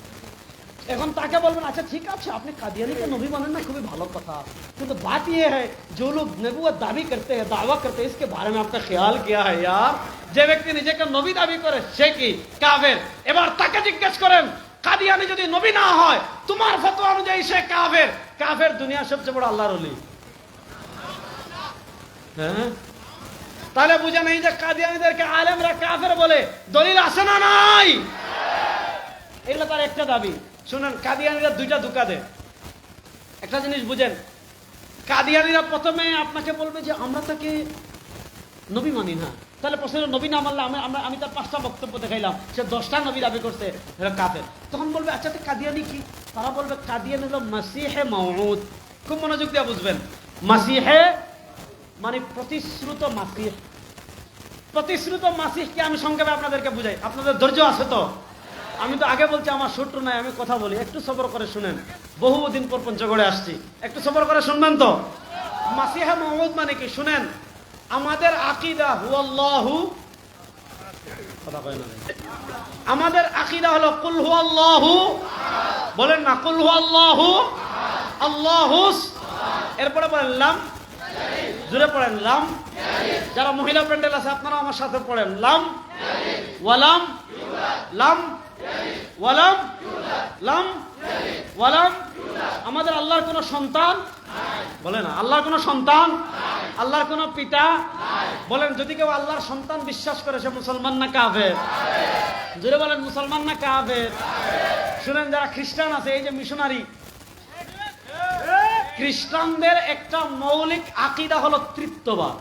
এখন তাকে বলবেন আচ্ছা ঠিক আছে আপনি কাदियानी के नबी माने ना, খুবই ভালো কথা, কিন্তু बात ये है जो लोग नबूवत दावी करते हैं, दावा करते हैं, इसके बारे में आपका ख्याल क्या है यार? যে ব্যক্তি নিজেকে নবী দাবি করে সে কি কাফের? এবার তাকে জিজ্ঞেস করেন কাদিয়ানি যদি নবী না হয় তোমার ফতোয়া অনুযায়ী সে কাফের। কাফের দুনিয়ার সবচেয়ে বড় আল্লাহর ওলি। হ্যাঁ, তাহলে বুঝে নেই যে কাদিয়ানিদেরকে আলেমরা কাফের বলে দলিল আছে না নাই? এগুলো তার একটা দাবি। শুনেন, কাদিয়ানিরা দুইটা ধোঁকা দেয়। একটা জিনিস বুঝেন, কাদিয়ানিরা প্রথমে আপনাকে বলবে যে আমরা তাকে নবী মানি না। তাহলে প্রশ্ন নবী না মানলে আমি তার 5টা বক্তব্য দেখাইলাম, সে 10টা নবী দাবি করছে, কাফের। তখন বলবে আচ্ছা তো কাদিয়ানি কি? তারা বলবে কাদিয়ানি হলো মাসিহে মাউউদ। খুব মনোযোগ দিয়ে বুঝবেন, মাসিহে মানে প্রতিশ্রুত মাসিহ। প্রতিশ্রুত মাসিহকে আমি সংক্ষেপে আপনাদেরকে বুঝাই, আপনাদের ধৈর্য আছে তো? আমি তো আগে বলছি আমার সূত্র নাই, আমি কথা বলি, একটু সবর করে শুনেন। বহুদিন পর পঞ্চগড়ে আসছি, একটু সবর করে শুনবেন তো। মাসিহা মাউউদ মানে কি শুনেন, আমাদের আকীদা হুয়াল্লাহু, কথা কয় না, আমাদের আকীদা হলো কুল হুয়াল্লাহু, বলেন না কুল হুয়াল্লাহু আল্লাহুস, এরপরে বলেন লাম, জোরে পড়েন লাম। যারা মহিলা প্যান্ডেল আছে আপনারা আমার সাথে পড়েন লাম ওয়ালাম লাম ওয়ালাম লাম ওয়ালাম। আমাদের আল্লাহর কোন সন্তান, বলে না আল্লাহর কোন সন্তান, আল্লাহর কোন পিতা। বলেন যদি কেউ আল্লাহর সন্তান বিশ্বাস করে সে মুসলমান না কাফের? জোরে বলেন মুসলমান না কাফের? শুনেন, যারা খ্রিস্টান আছে, এই যে মিশনারি, খ্রিস্টানদের একটা মৌলিক আকীদা হলো তৃত্ববাদ।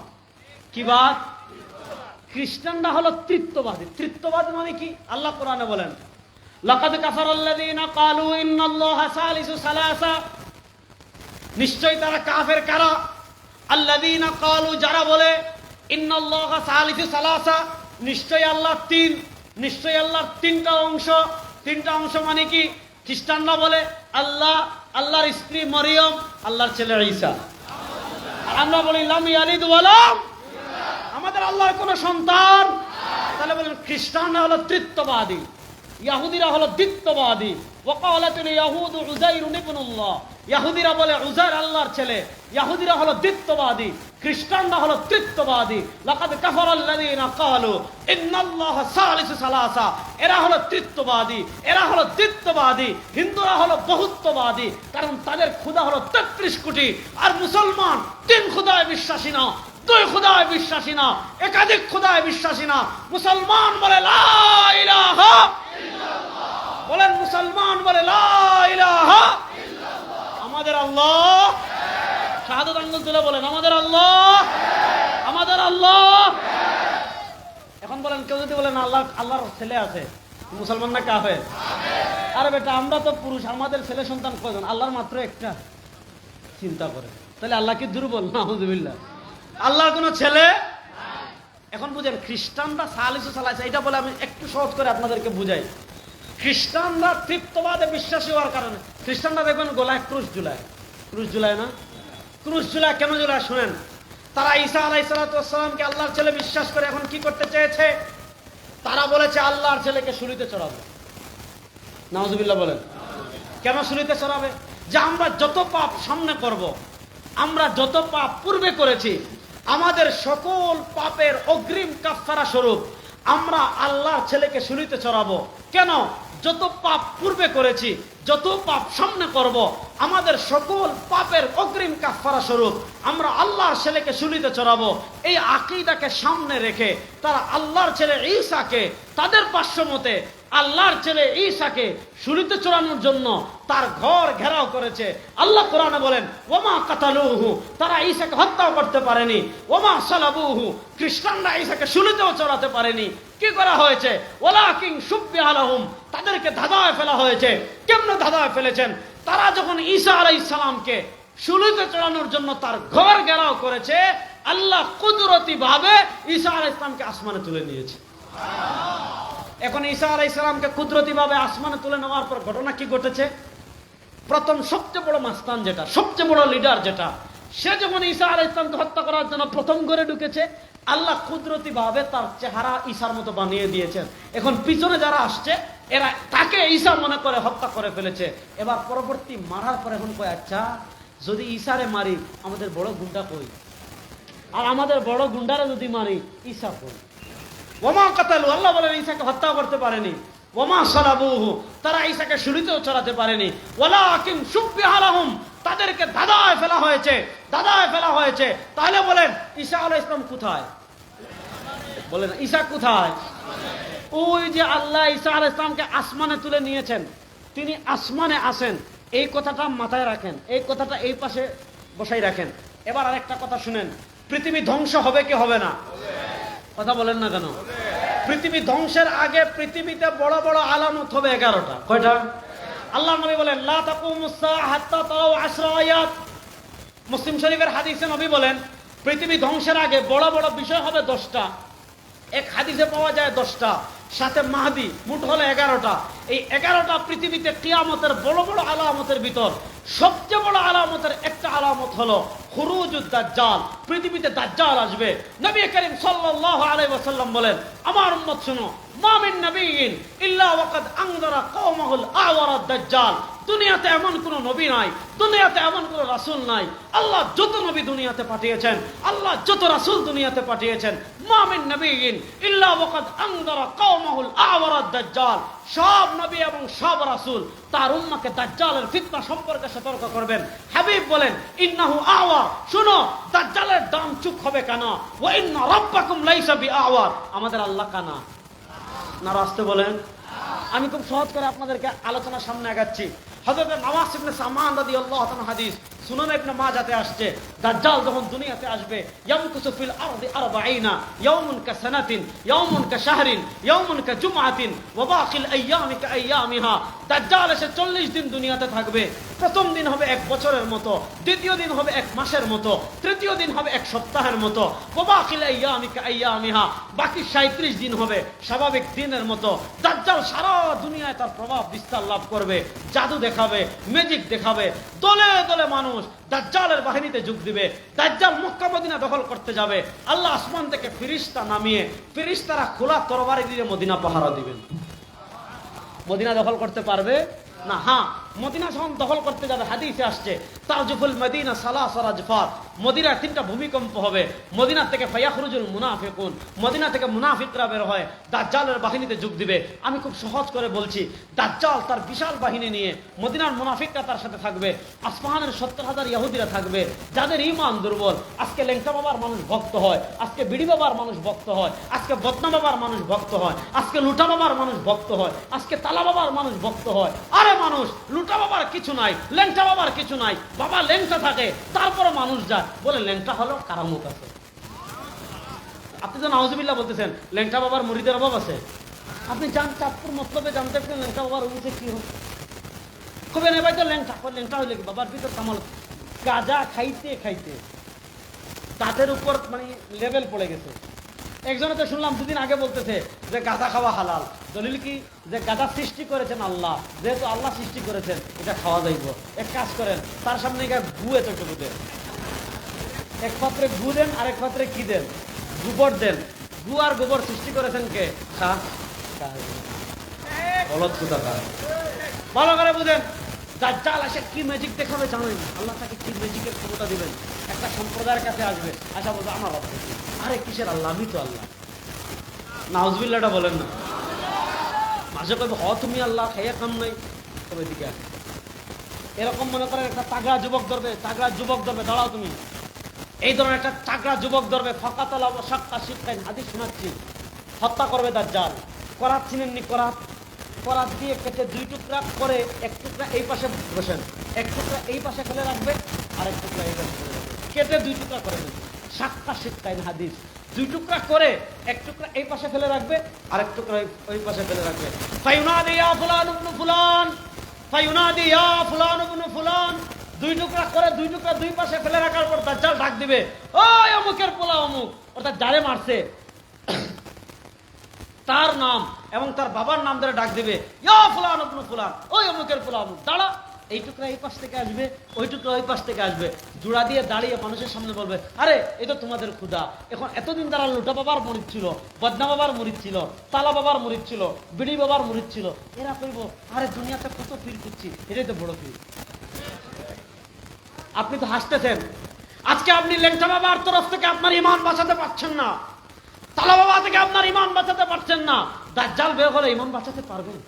কি বাদ? খ্রিস্টানরা হলো তৃত্ববাদী। তৃত্ববাদ মানে কি? আল্লাহ কোরআনে বলেন লাকাদ কাফারাল্লাযীনা ক্বালু ইন্নাল্লাহা সালিসু সালাসা, নিশ্চয়ই তারা কাফের। কারা? আল্লাযীনা ক্বালু, যারা বলে ইন্নাল্লাহা সালিসু সালাসা, নিশ্চয়ই আল্লাহ তিন, নিশ্চয়ই আল্লাহর তিনটা অংশ। তিনটা অংশ মানে কি? খ্রিস্টানরা বলে আল্লাহ, আল্লাহর স্ত্রী মরিয়ম, আল্লাহর ছেলে ঈসা। আর আমরা বলি লাম ইয়ালিদ ওয়া লাম, আমাদের আল্লাহর কোন সন্তান। তাহলে বলেন খ্রিস্টানরা হলো তৃত্ববাদী, ইহুদিরা হলো দ্বিত্ববাদী। ওয়াকালাতুল ইয়াহুদু উযাইরুন ইবনুল্লাহ, ইহুদিরা বলে উযাইর আল্লাহর ছেলে, ইহুদিরা হলো দ্বিত্ববাদী, খ্রিস্টানরা হলো তৃত্ববাদী। লাকাদ কাফারাল্লাযীনা ক্বালু ইন্নাল্লাহা সালিসু সালাসা, এরা হলো তৃত্ববাদী, এরা হলো দ্বিত্ববাদী। হিন্দুরা হলো বহুত্ববাদী, কারণ তাদের খোদা হলো 33 কোটি। আর মুসলমান 3 খোদায় বিশ্বাসী না, 2 খোদায় বিশ্বাসী না, একাধিক খোদায় বিশ্বাসী না। মুসলমান বলে লা ইলাহা ইল্লাল্লাহ, বলেন মুসলমান বলে লা ইলাহা ইল্লাল্লাহ। আমাদের আল্লাহ, শাহাদাত আঙ্গুল তুলে বলেন আমাদের আল্লাহ, আমাদের আল্লাহ। এখন বলেন কেউ যদি বলেন আল্লাহর ছেলে আছে, মুসলমান না কাফের? আরে বেটা, আমরা তো পুরুষ, আমাদের ছেলে সন্তান কয়জন? আল্লাহর মাত্র একটা। চিন্তা করে, তাহলে আল্লাহ কি দুর্বল? নাউযুবিল্লাহ, আল্লাহর কোন ছেলে। এখন বুঝেন, খ্রিস্টানরা সালিসু সালাসা, এটা বলে আমি একটু সহজ করে আপনাদেরকে বুঝাই। খ্রিস্টানরা তৃপ্তবাদে বিশ্বাসী হওয়ার কারণে, খ্রিস্টানরা দেখবেন গলায় ক্রুশ ঝুলায়। ক্রুশ ঝুলায় না? ক্রুশ ঝুলায় কেন ঝুলায় শুনেন। তারা ঈসা আলাইহিস সালামকে আল্লাহর ছেলে বিশ্বাস করে। এখন কি করতে চেয়েছে? তারা বলেছে আল্লাহর ছেলেকে শুলিতে চড়াবে। নাউযুবিল্লাহ বলেন। কেন শুলিতে চড়াবে? যে আমরা যত পাপ সামনে করব, আমরা যত পাপ পূর্বে করেছি, আমাদের সকল পাপের অগ্রিম কাফারা স্বরূপ আমরা আল্লাহর ছেলেকে শুলিতে চড়াবো। কেন? যত পাপ পূর্বে করেছি, যত পাপ সামনে করব, আমাদের সকল পাপের অগ্রিম কাফারা স্বরূপ আমরা আল্লাহর ছেলেকে শুলিতে চড়াবো। এই আকীদাকে সামনে রেখে তারা আল্লাহর ছেলে ঈসাকে তাদের ভাষ্য মতে আল্লাহর ছেলে ঈসাকে শুলিতে চড়ানোর জন্য তার ঘর ঘেরাও করেছে। আল্লাহ কোরআনে বলেন ওমা কাতালুহু, তারা ঈসাকে হত্যা করতে পারেনি। ওমা সালাবুহু, খ্রিস্টানরা ঈসাকে শুলিতেও চড়াতে পারেনি। কি করা হয়েছে? ওয়ালাকিন শুব্বিহা লাহুম, তাদেরকে ধাঁধায় ফেলা হয়েছে। কেমনে ধাঁধায় ফেলেছেন? তারা যখন ঈসা আলাইহিস সালামকে শুলিতে চড়ানোর জন্য তার ঘর ঘেরাও করেছে, আল্লাহ কুদরতি ভাবে ঈসা আলাইহিস সালামকে আসমানে তুলে নিয়েছে। এখন ঈসা আলাইহিস সালামকে কুদরতি ভাবে আসমানে তুলে নেওয়ার পর ঘটনা কি ঘটেছে? প্রথম সবচেয়ে বড় মাস্তান যেটা, সবচেয়ে বড় লিডার যেটা, সে যখন ঈসা আলাইহিস সালামকে হত্যা করার জন্য প্রথম ঘরে ঢুকেছে, আল্লাহ কুদরতি ভাবে তার চেহারা ঈসার মতো বানিয়ে দিয়েছেন। এখন পিছনে যারা আসছে এরা তাকে ঈসা মনে করে হত্যা করে ফেলেছে। এবার পরবর্তী মারার পর এখন কয়, আচ্ছা যদি ঈসারে মারি আমাদের বড় গুন্ডা কই, আর আমাদের বড় গুন্ডারে যদি মারি ঈসা কই? ওমা কাতালু, আল্লাহ বলেন ঈসাকে হত্যা করতে পারেনি। ওমা সালাবুহু, তারা ঈসাকে শুলিতেও চড়াতে পারেনি। ওয়ালাকিন শুব্বিহা লাহুম, তাদেরকে ধাঁধায় ফেলা হয়েছে, ধাঁধায় ফেলা হয়েছে। তাহলে বলেন ঈসা আলাইহিস সালাম কোথায়? বলেন ঈসা কোথায়? ওই যে আল্লাহ ঈসা আলাইহিস সালামকে আসমানে তুলে নিয়েছেন, তিনি আসমানে আছেন। এই কথাটা মাথায় রাখেন, এই কথাটা এই পাশে বসাই রাখেন। এবার আরেকটা কথা শুনেন, পৃথিবী ধ্বংস হবে কি হবে না? কথা বলেন না কেন? পৃথিবী ধ্বংসের আগে পৃথিবীতে বড় বড় আলামত হবে 11টা। কয়টা? আল্লাহ নবী বলেন লা তাকুমুস সাআ হাত্তা তারাউ 10 আয়াত। মুসলিম শরীফের হাদিসে নবী বলেন পৃথিবী ধ্বংসের আগে বড় বড় বিষয় হবে 10টা। এক হাদিসে পাওয়া যায় 10টা, সাথে মাহদি, মোট হলো 11টা। এই 11টা পৃথিবীতে কিয়ামতের বড় বড় আলামতের ভিতর সবচেয়ে বড় আলামতের একটা আলামত হলো খুরুজুদ দাজ্জাল। পৃথিবীতে দাজ্জাল আসবে। নবী করিম সাল্লাল্লাহু আলাইহি ওয়াসাল্লাম বলেন, আমার উম্মত শুনো, মা মিন নবিয়্যিন ইল্লা ওয়াকাদ আনযারা কওমাহুল আওয়ারাদ দাজ্জাল। দুনিয়াতে এমন কোন নবী নাই, দুনিয়াতে এমন কোন রাসূল নাই। আল্লাহ যত নবী দুনিয়াতে পাঠিয়েছেন, আল্লাহ যত রাসূল দুনিয়াতে পাঠিয়েছেন, মা মিন নবিয়্যিন ইল্লা ওয়াকাদ আনযারা কওমাহুল আওয়ারাদ দাজ্জাল। সব নবী এবং সব রাসূল তার উম্মতকে দাজ্জালের ফিতনা সম্পর্কে সতর্ক করবেন। হাবিব বলেন ইন্নাহু আওয়া, শুনো দাজ্জালের দাম চুপ হবে কেন? ওয়া ইন্না রাব্বাকুম লাইসা বিআওয়ার, আমাদের আল্লাহ কানা না? রাস্তে বলেন। আমি খুব সহজ করে আপনাদেরকে আলোচনার সামনে আগাচ্ছি। হযরত নওয়াস ইবনে সামান রাদিয়াল্লাহু তাআলা হাদিস সুনান ইবনে মাজাতে আসছে, দাজ্জাল যখন দুনিয়াতে আসবে, ইয়ামকুসু ফিল আরদি 40 ইয়াওমুন কাসানাতিন ইয়াওমুন কাশাহরিন ইয়াওমুন কাজুমআতিন ওয়া বাকিল আইয়ামি কাআইয়ামিহা। দাজ্জাল এসে 40 দিন দুনিয়াতে থাকবে। প্রথম দিন হবে 1 বছরের মতো, দ্বিতীয় দিন হবে 1 মাসের মতো, তৃতীয় দিন হবে 1 সপ্তাহের মতো। ওয়া বাকিল আইয়ামি কাআইয়ামিহা, বাকি 37 দিন হবে স্বাভাবিক দিনের মতো। দাজ্জাল সারা দুনিয়ায় তার প্রভাব বিস্তার লাভ করবে, জাদু দেখাবে, ম্যাজিক দেখাবে। দলে দলে মানুষ দাজ্জালের বাহিনীতে যোগ দিবে। দাজ্জাল মক্কা মদিনা দখল করতে যাবে। আল্লাহ আসমান থেকে ফেরেশতা নামিয়ে ফেরেশতারা খোলা তরবারি দিয়ে মদিনা পাহারা দিবেন। মদিনা দখল করতে পারবে না। হ্যাঁ, মদিনা যখন দখল করতে যাবে, হাদিসে আসছে তারজুফুল মদিনা সালাসা রাজফাত, মদিনার 3টা ভূমিকম্প হবে। মদিনা থেকে ফায়াখরুজুল মুনাফিকুন, মদিনা থেকে মুনাফিকরা বের হয়, দাজ্জালের বাহিনীতে যোগ দিবে। আমি খুব সহজ করে বলছি, দাজ্জাল তার বিশাল বাহিনী নিয়ে, মদিনার মুনাফিকরা তার সাথে থাকবে, আসফাহানের 70,000 ইহুদিরা থাকবে, যাদের ঈমান দুর্বল। আজকে লেংটা বাবার মানুষ ভক্ত হয়, আজকে বিড়ি বাবার মানুষ ভক্ত হয়, আজকে বদনা বাবার মানুষ ভক্ত হয়, আজকে লুটা বাবার মানুষ ভক্ত হয়, আজকে তালা বাবার মানুষ ভক্ত হয়। আরে মানুষ, লুটা বাবার কিছু নাই, ল্যাংটা বাবার কিছু নাই, বাবা ল্যাংটা থাকে, তারপরে মানুষ যায় বলে ল্যাংটা হলো কারামত আছে। আপনি তো নাউজুবিল্লাহ বলতেছেন, ল্যাংটা বাবার মুরিদের অভাব আছে? আপনি জান চাঁদপুর মতলবে জানতে পারেন ল্যাংটা বাবার উঠে কি হোক কবে নেই ভাই? তো ল্যাংটা ল্যাংটা হইলে কি বাবার ভিতর কামাল, গাঁজা খাইতে খাইতে দাঁতের উপর মানে লেভেল পড়ে গেছে। একজনে তো শুনলাম 2 দিন আগে বলতেছে যে গাঁজা খাওয়া হালাল। দলিল কি? যে গাঁজা সৃষ্টি করেছেন আল্লাহ, যেহেতু আল্লাহ সৃষ্টি করেছেন এটা খাওয়া যাইব। এক কাজ করেন, তার সামনে গু এতটুকু দেন, এক পাত্রে গু দেন, আরেক পাত্রে কি দেন? গোবর দেন। গু আর গোবর সৃষ্টি করেছেন কে? বলদ কোথাকার। ভালো করে বুঝেন, দাজ্জাল এসে কি ম্যাজিক দেখাবে জানেন? আল্লাহ তাকে কি ম্যাজিকের ক্ষমতা দিবেন। একটা সম্প্রদায়ের কাছে আসবে, আসা বলবে আমার রব। আরে কিসের আল্লাহ? আমি তো আল্লাহ। নাউজুবিল্লাহটা বলেন না। মাঝে কবে তুমি আল্লাহ, খাইয়া কাম নাই, তবে দিকে আসে। এরকম মনে করেন একটা তাগড়া যুবক ধরবে, তাগড়া যুবক ধরবে, দাঁড়াও তুমি। এই ধরনের একটা তাগড়া যুবক ধরবে, ফাকাতালা ওয়া শাক্কা শিক্কাইন, হাদিস শোনাচ্ছি, হত্যা করবে দাজ্জাল। করাত চিনেননি? করাত করাত দিয়ে কেটে 2 টুকরা করে, 1 টুকরা এই পাশে বসেন, 1 টুকরা এই পাশে ফেলে রাখবে, আর 1 টুকরা এই পাশে ফেলে রাখবে, কেটে 2 টুকরা করে দেবে। সাক্কা শিক্ষাইন হাদিস, 2 টুকরা করে 1 টুকরা এই পাশে ফেলে রাখবে, আর 1 টুকরা ওই পাশে ফেলে রাখবে। ফায়ুনাদি ইয়া ফুলান ইবনে ফুলান, ফায়ুনাদি ইয়া ফুলান ইবনে ফুলান। 2 টুকরা করে 2 টুকরা 2 পাশে ফেলে রাখার পর দাজ্জাল ডাক দিবে, ওই অমুকের পোলা অমুক, অর্থাৎ যারে মারছে তার নাম এবং তার বাবার নাম ধরে ডাক দিবে, ইয়া ফুলান ইবনে ফুলান, ওই অমুকের পোলা অমুক, দাঁড়া। এই টুকরা এই পাশ থেকে আসবে, ওই টুকরা ওই পাশ থেকে আসবে, জোড়া দিয়ে দাঁড়িয়ে মানুষের সামনে বলবে, আরে এই তো তোমাদের ক্ষুধা। এখন এতদিন তারা লোটা বাবার মুরিদ ছিল, বদনা বাবার মুরিদ ছিল, তালা বাবার মুরিদ ছিল, বিড়ি বাবার মুরিদ ছিল, এরা কইব, আরে দুনিয়াতে কত পীর করছি, এটাই তো বড় পীর। আপনি তো হাসতেছেন, আজকে আপনি লেংটা বাবার তরফ থেকে আপনার ইমান বাঁচাতে পারছেন না, তালা বাবা থেকে আপনার ইমান বাঁচাতে পারছেন না, দাজ্জাল বের করে ইমান বাঁচাতে পারবেন?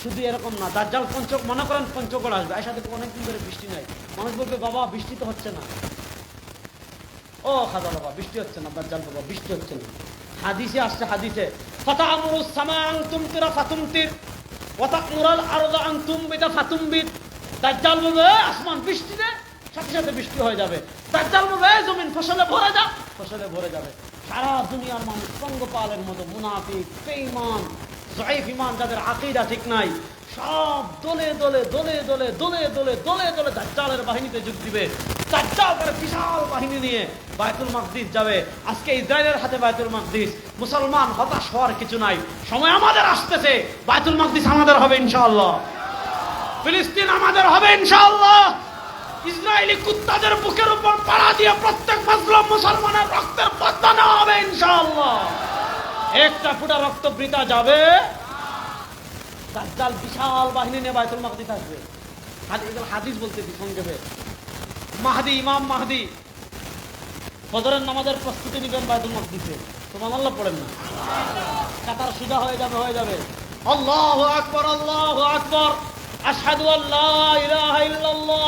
শুধু এরকম না, দাজ্জাল মনে করেন পঞ্চগড় আসবে, এর সাথে অনেকদিন ধরে বৃষ্টি নাই, মানুষ বলবে, বাবা বৃষ্টি তো হচ্ছে না। ও খাদা বাবা বৃষ্টি হচ্ছে না, দাজ্জাল বাবা বৃষ্টি হচ্ছে না। হাদিসে আসছে, হাদিসে ফাতামুরুস সামা আন তুমতিরা ফাতুমতির ওয়া তা'মুরাল আরদা আন তুমবিতা ফাতুমবিত। দাজ্জাল বলবে, আসমান বৃষ্টি দে, সাথে সাথে বৃষ্টি হয়ে যাবে। দাজ্জাল বলবে, জমিন ফসলে ভরে যা, ফসলে ভরে যাবে। সারা দুনিয়ার মানুষ পঙ্গপালের মতো মুনাফিক, বেঈমান, যায়েফ ঈমান, যাদের আকীদা ঠিক নাই, সব দলে দলে দলে দলে দলে দলে দলে দলে দাজ্জালের বাহিনীতে যোগ দিবে। দাজ্জাল করে বিশাল বাহিনী নিয়ে বায়তুল মাকদিস যাবে। আজকে ইসরায়েলের হাতে বায়তুল মাকদিস, মুসলমান হতাশ হওয়ার কিছু নাই, সময় আমাদের আসতেছে, বায়তুল মাকদিস আমাদের হবে ইনশাআল্লাহ, ফিলিস্তিন আমাদের হবে ইনশাআল্লাহ। ইসরায়েলি কুত্তাদের বুকের উপর পাড়া দিয়ে প্রত্যেক মুসলিম মুসলমানের রক্তের বদলা নেওয়া হবে ইনশাআল্লাহ। একটা ফোঁটা রক্ত বৃথা যাবে। দাজ্জাল বিশাল বাহিনী নিয়ে বায়তুল মাকদিস আসবে। হাদিস বলতেছি সংক্ষেপে, মাহদি, ইমাম মাহদি ফজরের নামাজের প্রস্তুতি নেবেন বায়তুল মাকদিসে, সুবহানাল্লাহ পড়েন না, কাতার সোজা হয়ে যাবে, হয়ে যাবে। আল্লাহু আকবার, আল্লাহু আকবার, আশহাদু আল্লা ইলাহা ইল্লাল্লাহ।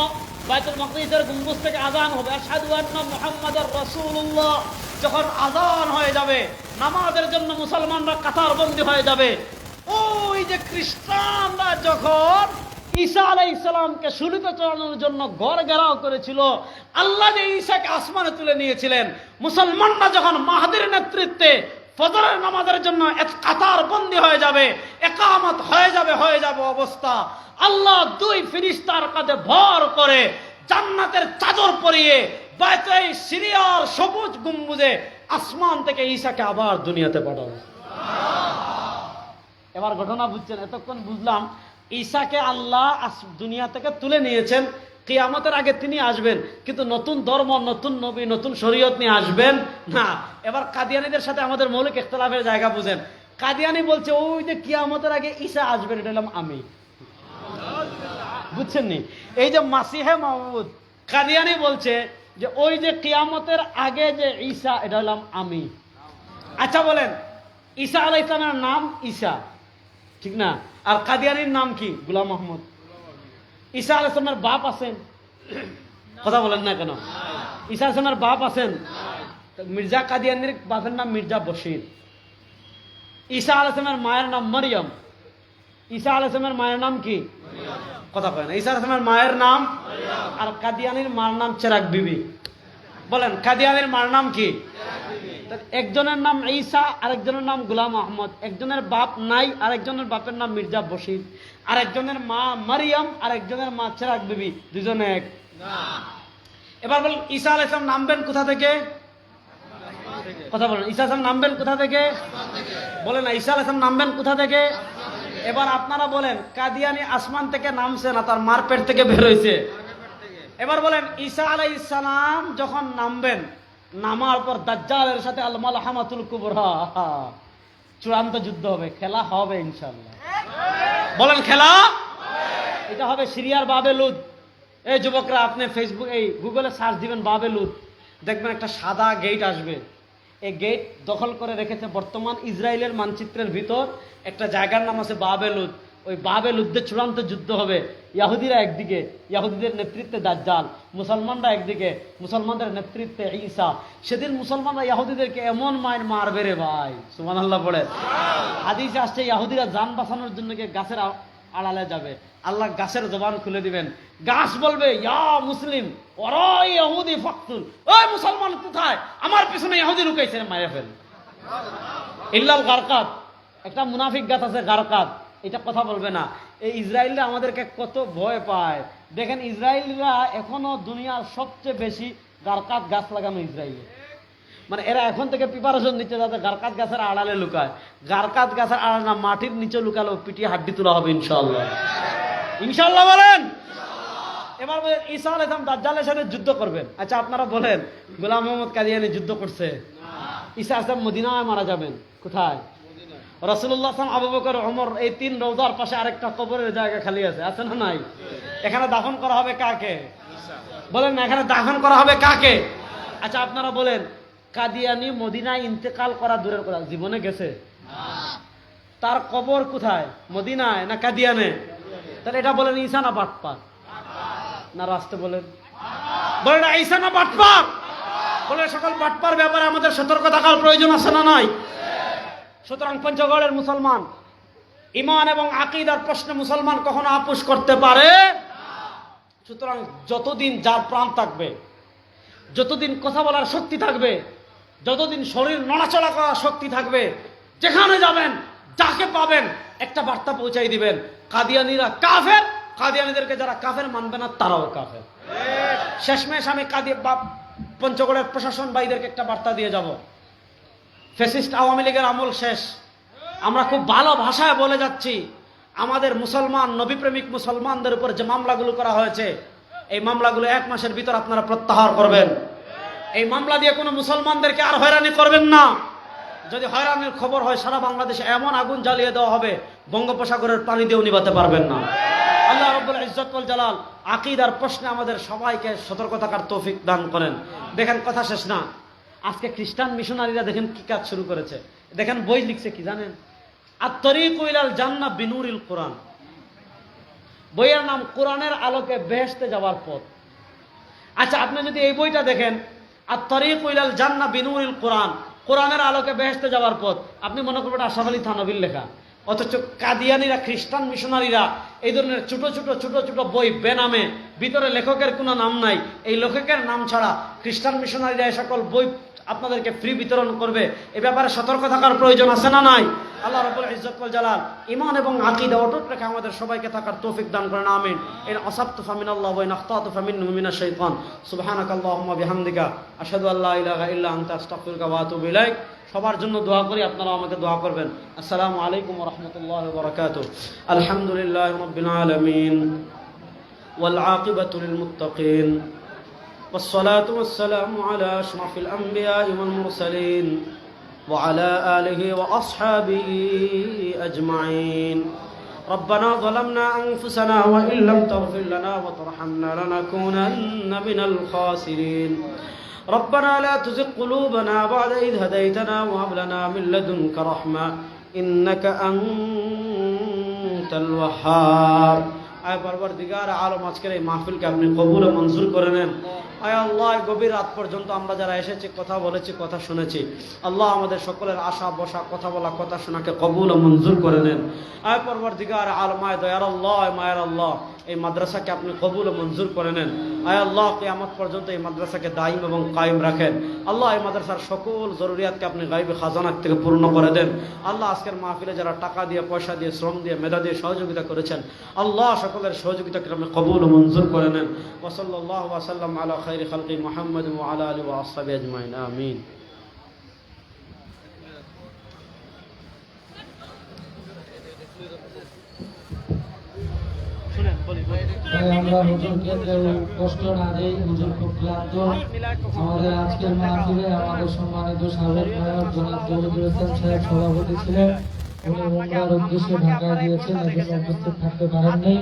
বায়তুল মাকদিসের গম্বুজ থেকে আযান হবে, আশহাদু আন্না মুহাম্মাদার রাসূলুল্লাহ। যখন আযান হয়ে যাবে, নামাজের জন্য মুসলমানরা কাতারবন্দী হয়ে যাবে। ওই যে খ্রিস্টানরা যখন ঈসা আলাইহিস সালামকে শুলিতে চড়ানোর জন্য ঘর ঘেরাও করেছিল, আল্লাহ যে ঈসাকে আসমানে তুলে নিয়েছিলেন, মুসলমানরা যখন মাহদির নেতৃত্বে ফজরের নামাজের জন্য কাতারবন্দী হয়ে যাবে, একামত হয়ে যাবে অবস্থা, আল্লাহ 2 ফেরেশতার কাঁধে ভর করে জান্নাতের চাদর পরিয়ে বাইতুল সিরিয়ার সবুজ গম্বুজে আসমান থেকে ঈসাকে আবার দুনিয়াতে পাঠাবে। এবার ঘটনা বুঝছেন? এতক্ষণ বুঝলাম ঈসাকে আল্লাহ দুনিয়া থেকে তুলে নিয়েছেন, কিয়ামতের আগে তিনি আসবেন, কিন্তু নতুন ধর্ম, নতুন নবী, নতুন শরীয়ত নিয়ে আসবেন না। এবার কাদিয়ানীদের সাথে আমাদের মৌলিক ইখতিলাফের জায়গা বুঝেন। কাদিয়ানী বলছে, ওই যে কিয়ামতের আগে ঈসা আসবেন, এটা হলাম আমি, বুঝছেন নি? এই যে মাসিহে মাউদ, কাদিয়ানী বলছে যে ওই যে কিয়ামতের আগে যে ঈসা, এটা হলাম আমি। আচ্ছা বলেন, ঈসা আলাইহিস সালামের নাম ঈসা, ঠিক না? আর কাদিয়ানীর নাম কি? গোলাম মোহাম্মদ। ঈসা আলাইহিস সালামের বাপ আছেন? কথা বলেন না কেন? ঈসা আলাইহিস সালামের বাপ আছেন? মির্জা কাদিয়ানীর বাপের নাম মির্জা বশির। ঈসা আলাইহিস সালামের মায়ের নাম মারিয়াম। ঈসা আলাইহিস সালামের মায়ের নাম কি? কথা বলেন। ঈসা আলাইহিস সালামের মায়ের নাম, আর কাদিয়ানীর মার নাম চেরাগ বিবি। বলেন, কাদিয়ানীর মার নাম কি? একজনের নাম ঈসা, আরেকজনের নাম গোলাম আহমদ। একজনের বাপ নাই, আরেকজনের বাপের নাম মির্জা বশির। আরেকজনের মা মারিয়াম, আরেকজনের মা চেরাগ বিবি, দুজনে এক। এবার বলেন, ঈসা আলাইহিস সালাম নামবেন কোথা থেকে? কথা বলেন, ঈসা আলাইহিস সালাম নামবেন কোথা থেকে? বলেন না, ঈসা আলাইহিস সালাম নামবেন কোথা থেকে? এবার আপনারা বলেন, কাদিয়ানী আসমান থেকে নামছে না, তার মার পেট থেকে বের হয়েছে? এবার বলেন, ঈসা আলাইহিস সালাম যখন নামবেন, নামার পর দাজ্জালের সাথে আল মালহামাতুল কুবরা, চূড়ান্ত যুদ্ধ হবে, খেলা হবে ইনশাআল্লাহ। বলেন, খেলা এটা হবে সিরিয়ার বাবে লুদ। এই যুবকরা, আপনি ফেসবুক, এই গুগলে সার্চ দিবেন বাবে লুদ, দেখবেন একটা সাদা গেট আসবে। এই গেট দখল করে রেখেছে বর্তমান ইসরায়েলের মানচিত্রের ভিতর একটা জায়গার নাম আছে বাবে লুদ। ওই বাবেল যুদ্ধে চূড়ান্ত যুদ্ধ হবে। ইহুদিরা একদিকে, ইহুদিদের নেতৃত্বে দাজ্জাল, মুসলমানরা একদিকে, মুসলমানদের নেতৃত্বে ঈসা। সেদিন মুসলমানরা ইহুদিদেরকে এমন মারবে রে ভাই, সুবহানাল্লাহ পড়ে। হাদিসে আসছে ইহুদিরা জান বাঁচানোর জন্য গাছের আড়ালে যাবে, আল্লাহ গাছের জবান খুলে দিবেন, গাছ বলবে ইয়া মুসলিম ওরা ইহুদি ফাকতুল, ওই মুসলমান কোথায়, আমার পিছনে ইহুদি লুকাইছে, মাইরা ফেল। ইল্লাল গারকাত, একটা মুনাফিক গাছ আছে গারকাত, এটা কথা বলবে না। এই ইসরায়েলরা আমাদেরকে কত ভয় পায় দেখেন, ইসরায়েলরা এখনো দুনিয়ার সবচেয়ে বেশি গারকাত গাছ লাগানো ইসরায়েল, মানে এরা এখন থেকে প্রিপারেশন নিচ্ছে যাতে গারকাত গাছের আড়ালে লুকায়। গারকাত গাছের আড়ালে না, মাটির নিচে লুকালেও পিটিয়ে হাড্ডি তোলা হবে ইনশাআল্লাহ। ইনশাআল্লাহ বলেন। এবার ঈসা আলাইহিস সালাম দাজ্জালের সাথে যুদ্ধ করবেন। আচ্ছা আপনারা বলেন, গোলাম মোহাম্মদ কাদিয়ানী যুদ্ধ করছে, ঈসা আলাইহিস সালাম মদিনায় মারা যাবেন, কোথায়? রাসূলুল্লাহ সাল্লাল্লাহু আলাইহি ওয়াসাল্লাম, আবু বকর, ওমর, এই 3 রওজার পাশে আরেকটা কবরের জায়গা খালি আছে, আছে না নাই? এখানে দাফন করা হবে কাকে বলেন না, এখানে দাফন করা হবে কাকে? আচ্ছা আপনারা বলেন, কাদিয়ানী মদিনায় ইন্তেকাল করা দূরের কথা, জীবনে গেছে? তার কবর কোথায়, মদিনায় না কাদিয়ানে? তাহলে এটা বলেন ঈসা না বাটপার? না রাস্তে বলেন, বলেন ঈসা না বাটপার? বলে সকল বাটপার ব্যাপারে আমাদের সতর্ক থাকার প্রয়োজন আছে না নাই? সুতরাং পঞ্চগড়ের মুসলমান, ঈমান এবং আকীদার প্রশ্নে মুসলমান কখনো আপোষ করতে পারে। সুতরাং যতদিন যার প্রাণ থাকবে, যতদিন কথা বলার শক্তি থাকবে, যতদিন শরীর নড়াচড়া করার শক্তি থাকবে, যেখানে যাবেন যাকে পাবেন একটা বার্তা পৌঁছাই দিবেন, কাদিয়ানীরা কাফের, কাদিয়ানীদেরকে যারা কাফের মানবে না তারাও কাফের। শেষমেশ আমি পঞ্চগড়ের প্রশাসন ভাইদেরকে একটা বার্তা দিয়ে যাব, ফ্যাসিস্ট আওয়ামী লীগের আমল শেষ। আমরা খুব ভালো ভাষায় বলে যাচ্ছি, আমাদের মুসলমান নবীপ্রেমিক মুসলমানদের উপর যে মামলাগুলো করা হয়েছে, এই মামলাগুলো 1 মাসের ভিতর আপনারা প্রত্যাহার করবেন। এই মামলা দিয়ে কোনো মুসলমানদেরকে আর হয়রানি করবেন না। যদি হয়রানির খবর হয়, সারা বাংলাদেশে এমন আগুন জ্বালিয়ে দেওয়া হবে, বঙ্গোপসাগরের পানি দিয়েও নিভাতে পারবেন না। আল্লাহ রাব্বুল ইজ্জত ওয়াল জালাল আকীদার প্রশ্নে আমাদের সবাইকে সতর্ক থাকার তৌফিক দান করেন। দেখেন কথা শেষ না, আজকে খ্রিস্টান মিশনারিরা দেখেন কি কাজ শুরু করেছে। দেখেন বই লিখছে কি জানেন, আত-তরিকু ইলাল জান্নাহ বিনুরিল কোরআন। বইয়ের নাম কোরআনের আলোকে বেহেশতে যাওয়ার পথ। আচ্ছা আপনি যদি এই বইটা দেখেন, আত-তরিকু ইলাল জান্নাহ বিনুরিল কোরআন, কোরআনের আলোকে বেহেশতে যাওয়ার পথ, আপনি মনে করবেন আশরাফ আলী থানভীর লেখা। অথচ কাদিয়ানীরা, খ্রিস্টান মিশনারিরা এই ধরনের ছোট ছোট বই বেনামে, ভিতরে লেখকের কোনো নাম নাই, এই লেখকের নাম ছাড়া খ্রিস্টান মিশনারিরা এই সকল বই আপনাদেরকে ফ্রি বিতরণ করবে। এ ব্যাপারে সতর্ক থাকার প্রয়োজন আছে না নাই? আল্লাহ রাব্বুল ইজ্জত ওয়াল জালাল ঈমান এবং আকীদা অটুট রেখে আমাদের সবাইকে থাকার তৌফিক দান করেন, আমিন। ইন আসাবতু ফামিনাল্লাহি ওয়া ইন আখতাতু ফামিনহু মিনাশ শাইতান। সুবহানাকাল্লাহুম্মা বিহামদিকা আশহাদু আল্লা ইলাহা ইল্লা আনতা আস্তাগফিরুকা ওয়া আতুবু ইলাইক। সবার জন্য দোয়া করি, আপনারা আমাকে দোয়া করবেন। আসসালামু আলাইকুম ওয়া রাহমাতুল্লাহি ওয়া বারাকাতুহু। আলহামদুলিল্লাহি রাব্বিল আলামিন ওয়াল আকিবাতু লিল মুত্তাকিন والصلاة والسلام على أشرف الأنبياء والمرسلين وعلى آله وأصحابه أجمعين. ربنا ظلمنا أنفسنا وإن لم تغفر لنا وترحمنا لنكونن من الخاسرين. ربنا لا تزغ قلوبنا بعد إذ هديتنا وهب لنا من لدنك رحمة إنك أنت الوهاب. আয় পরবর্তীকার আলম, আজকের এই মাহফিলকে আপনি কবুল ও মঞ্জুর করে নেন। আয় আল্লাহ, গভীর রাত পর্যন্ত আমরা যারা এসেছি, কথা বলেছি, কথা শুনেছি, আল্লাহ আমাদের সকলের আশা বসা, কথা বলা, কথা শোনাকে কবুল ও মঞ্জুর করে নেন। আয় পরবর্তীকার আলম, আয় দয়ার আল্লাহ, আয় মায়ের আল্লাহ, এই মাদ্রাসাকে আপনি কবুল ও মঞ্জুর করে নেন। আয় আল্লাহ, কিয়ামত পর্যন্ত এই মাদ্রাসাকে দায়িম এবং কায়েম রাখেন। আল্লাহ, এই মাদ্রাসার সকল জরুরিয়াতকে আপনি গায়বী খাজানা থেকে পূর্ণ করে দেন। আল্লাহ, আজকের মাহফিলে যারা টাকা দিয়ে, পয়সা দিয়ে, শ্রম দিয়ে, মেধা দিয়ে সহযোগিতা করেছেন, আল্লাহ সকলের সহযোগিতাকে আপনি কবুল ও মঞ্জুর করে নেন। ওয়া সাল্লাল্লাহু ওয়া সাল্লাম আলা খায়রি খালকি মুহাম্মদ ওয়া আলা আলিহি ওয়া আসহাবিহি আজমাইন, আমিন। আমরা হুজুরকে কেউ কষ্ট না দেই, হুজুর খুব ক্লান্ত। আমাদের আজকের মাহফিলে আমাদের সম্মানিত সাবেক মেয়র জনাব তৌহিদুল ইসলাম সাহেব সভাপতি ছিলেন। উনি উমরার উদ্দেশ্যে ঢাকায় গিয়েছেন, এজন্য উপস্থিত থাকতে পারেননি।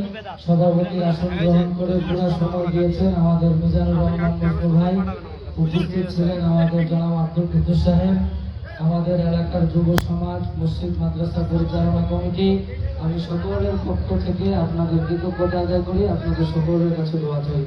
সভাপতি আসন গ্রহণ করে পুরো সময় দিয়েছেন আমাদের মিজানুর রহমান মুস্তফা ভাই। উপস্থিত ছিলেন আমাদের জনাব আব্দুল কুদ্দুস সাহেব। আমাদের এলাকার যুব সমাজ, মসজিদ মাদ্রাসা পরিচালনা কমিটি, আমি সকলের পক্ষ থেকে আপনাদের কৃতজ্ঞতা আদায় করি, আপনাদের সকলের কাছে দোয়া চাই।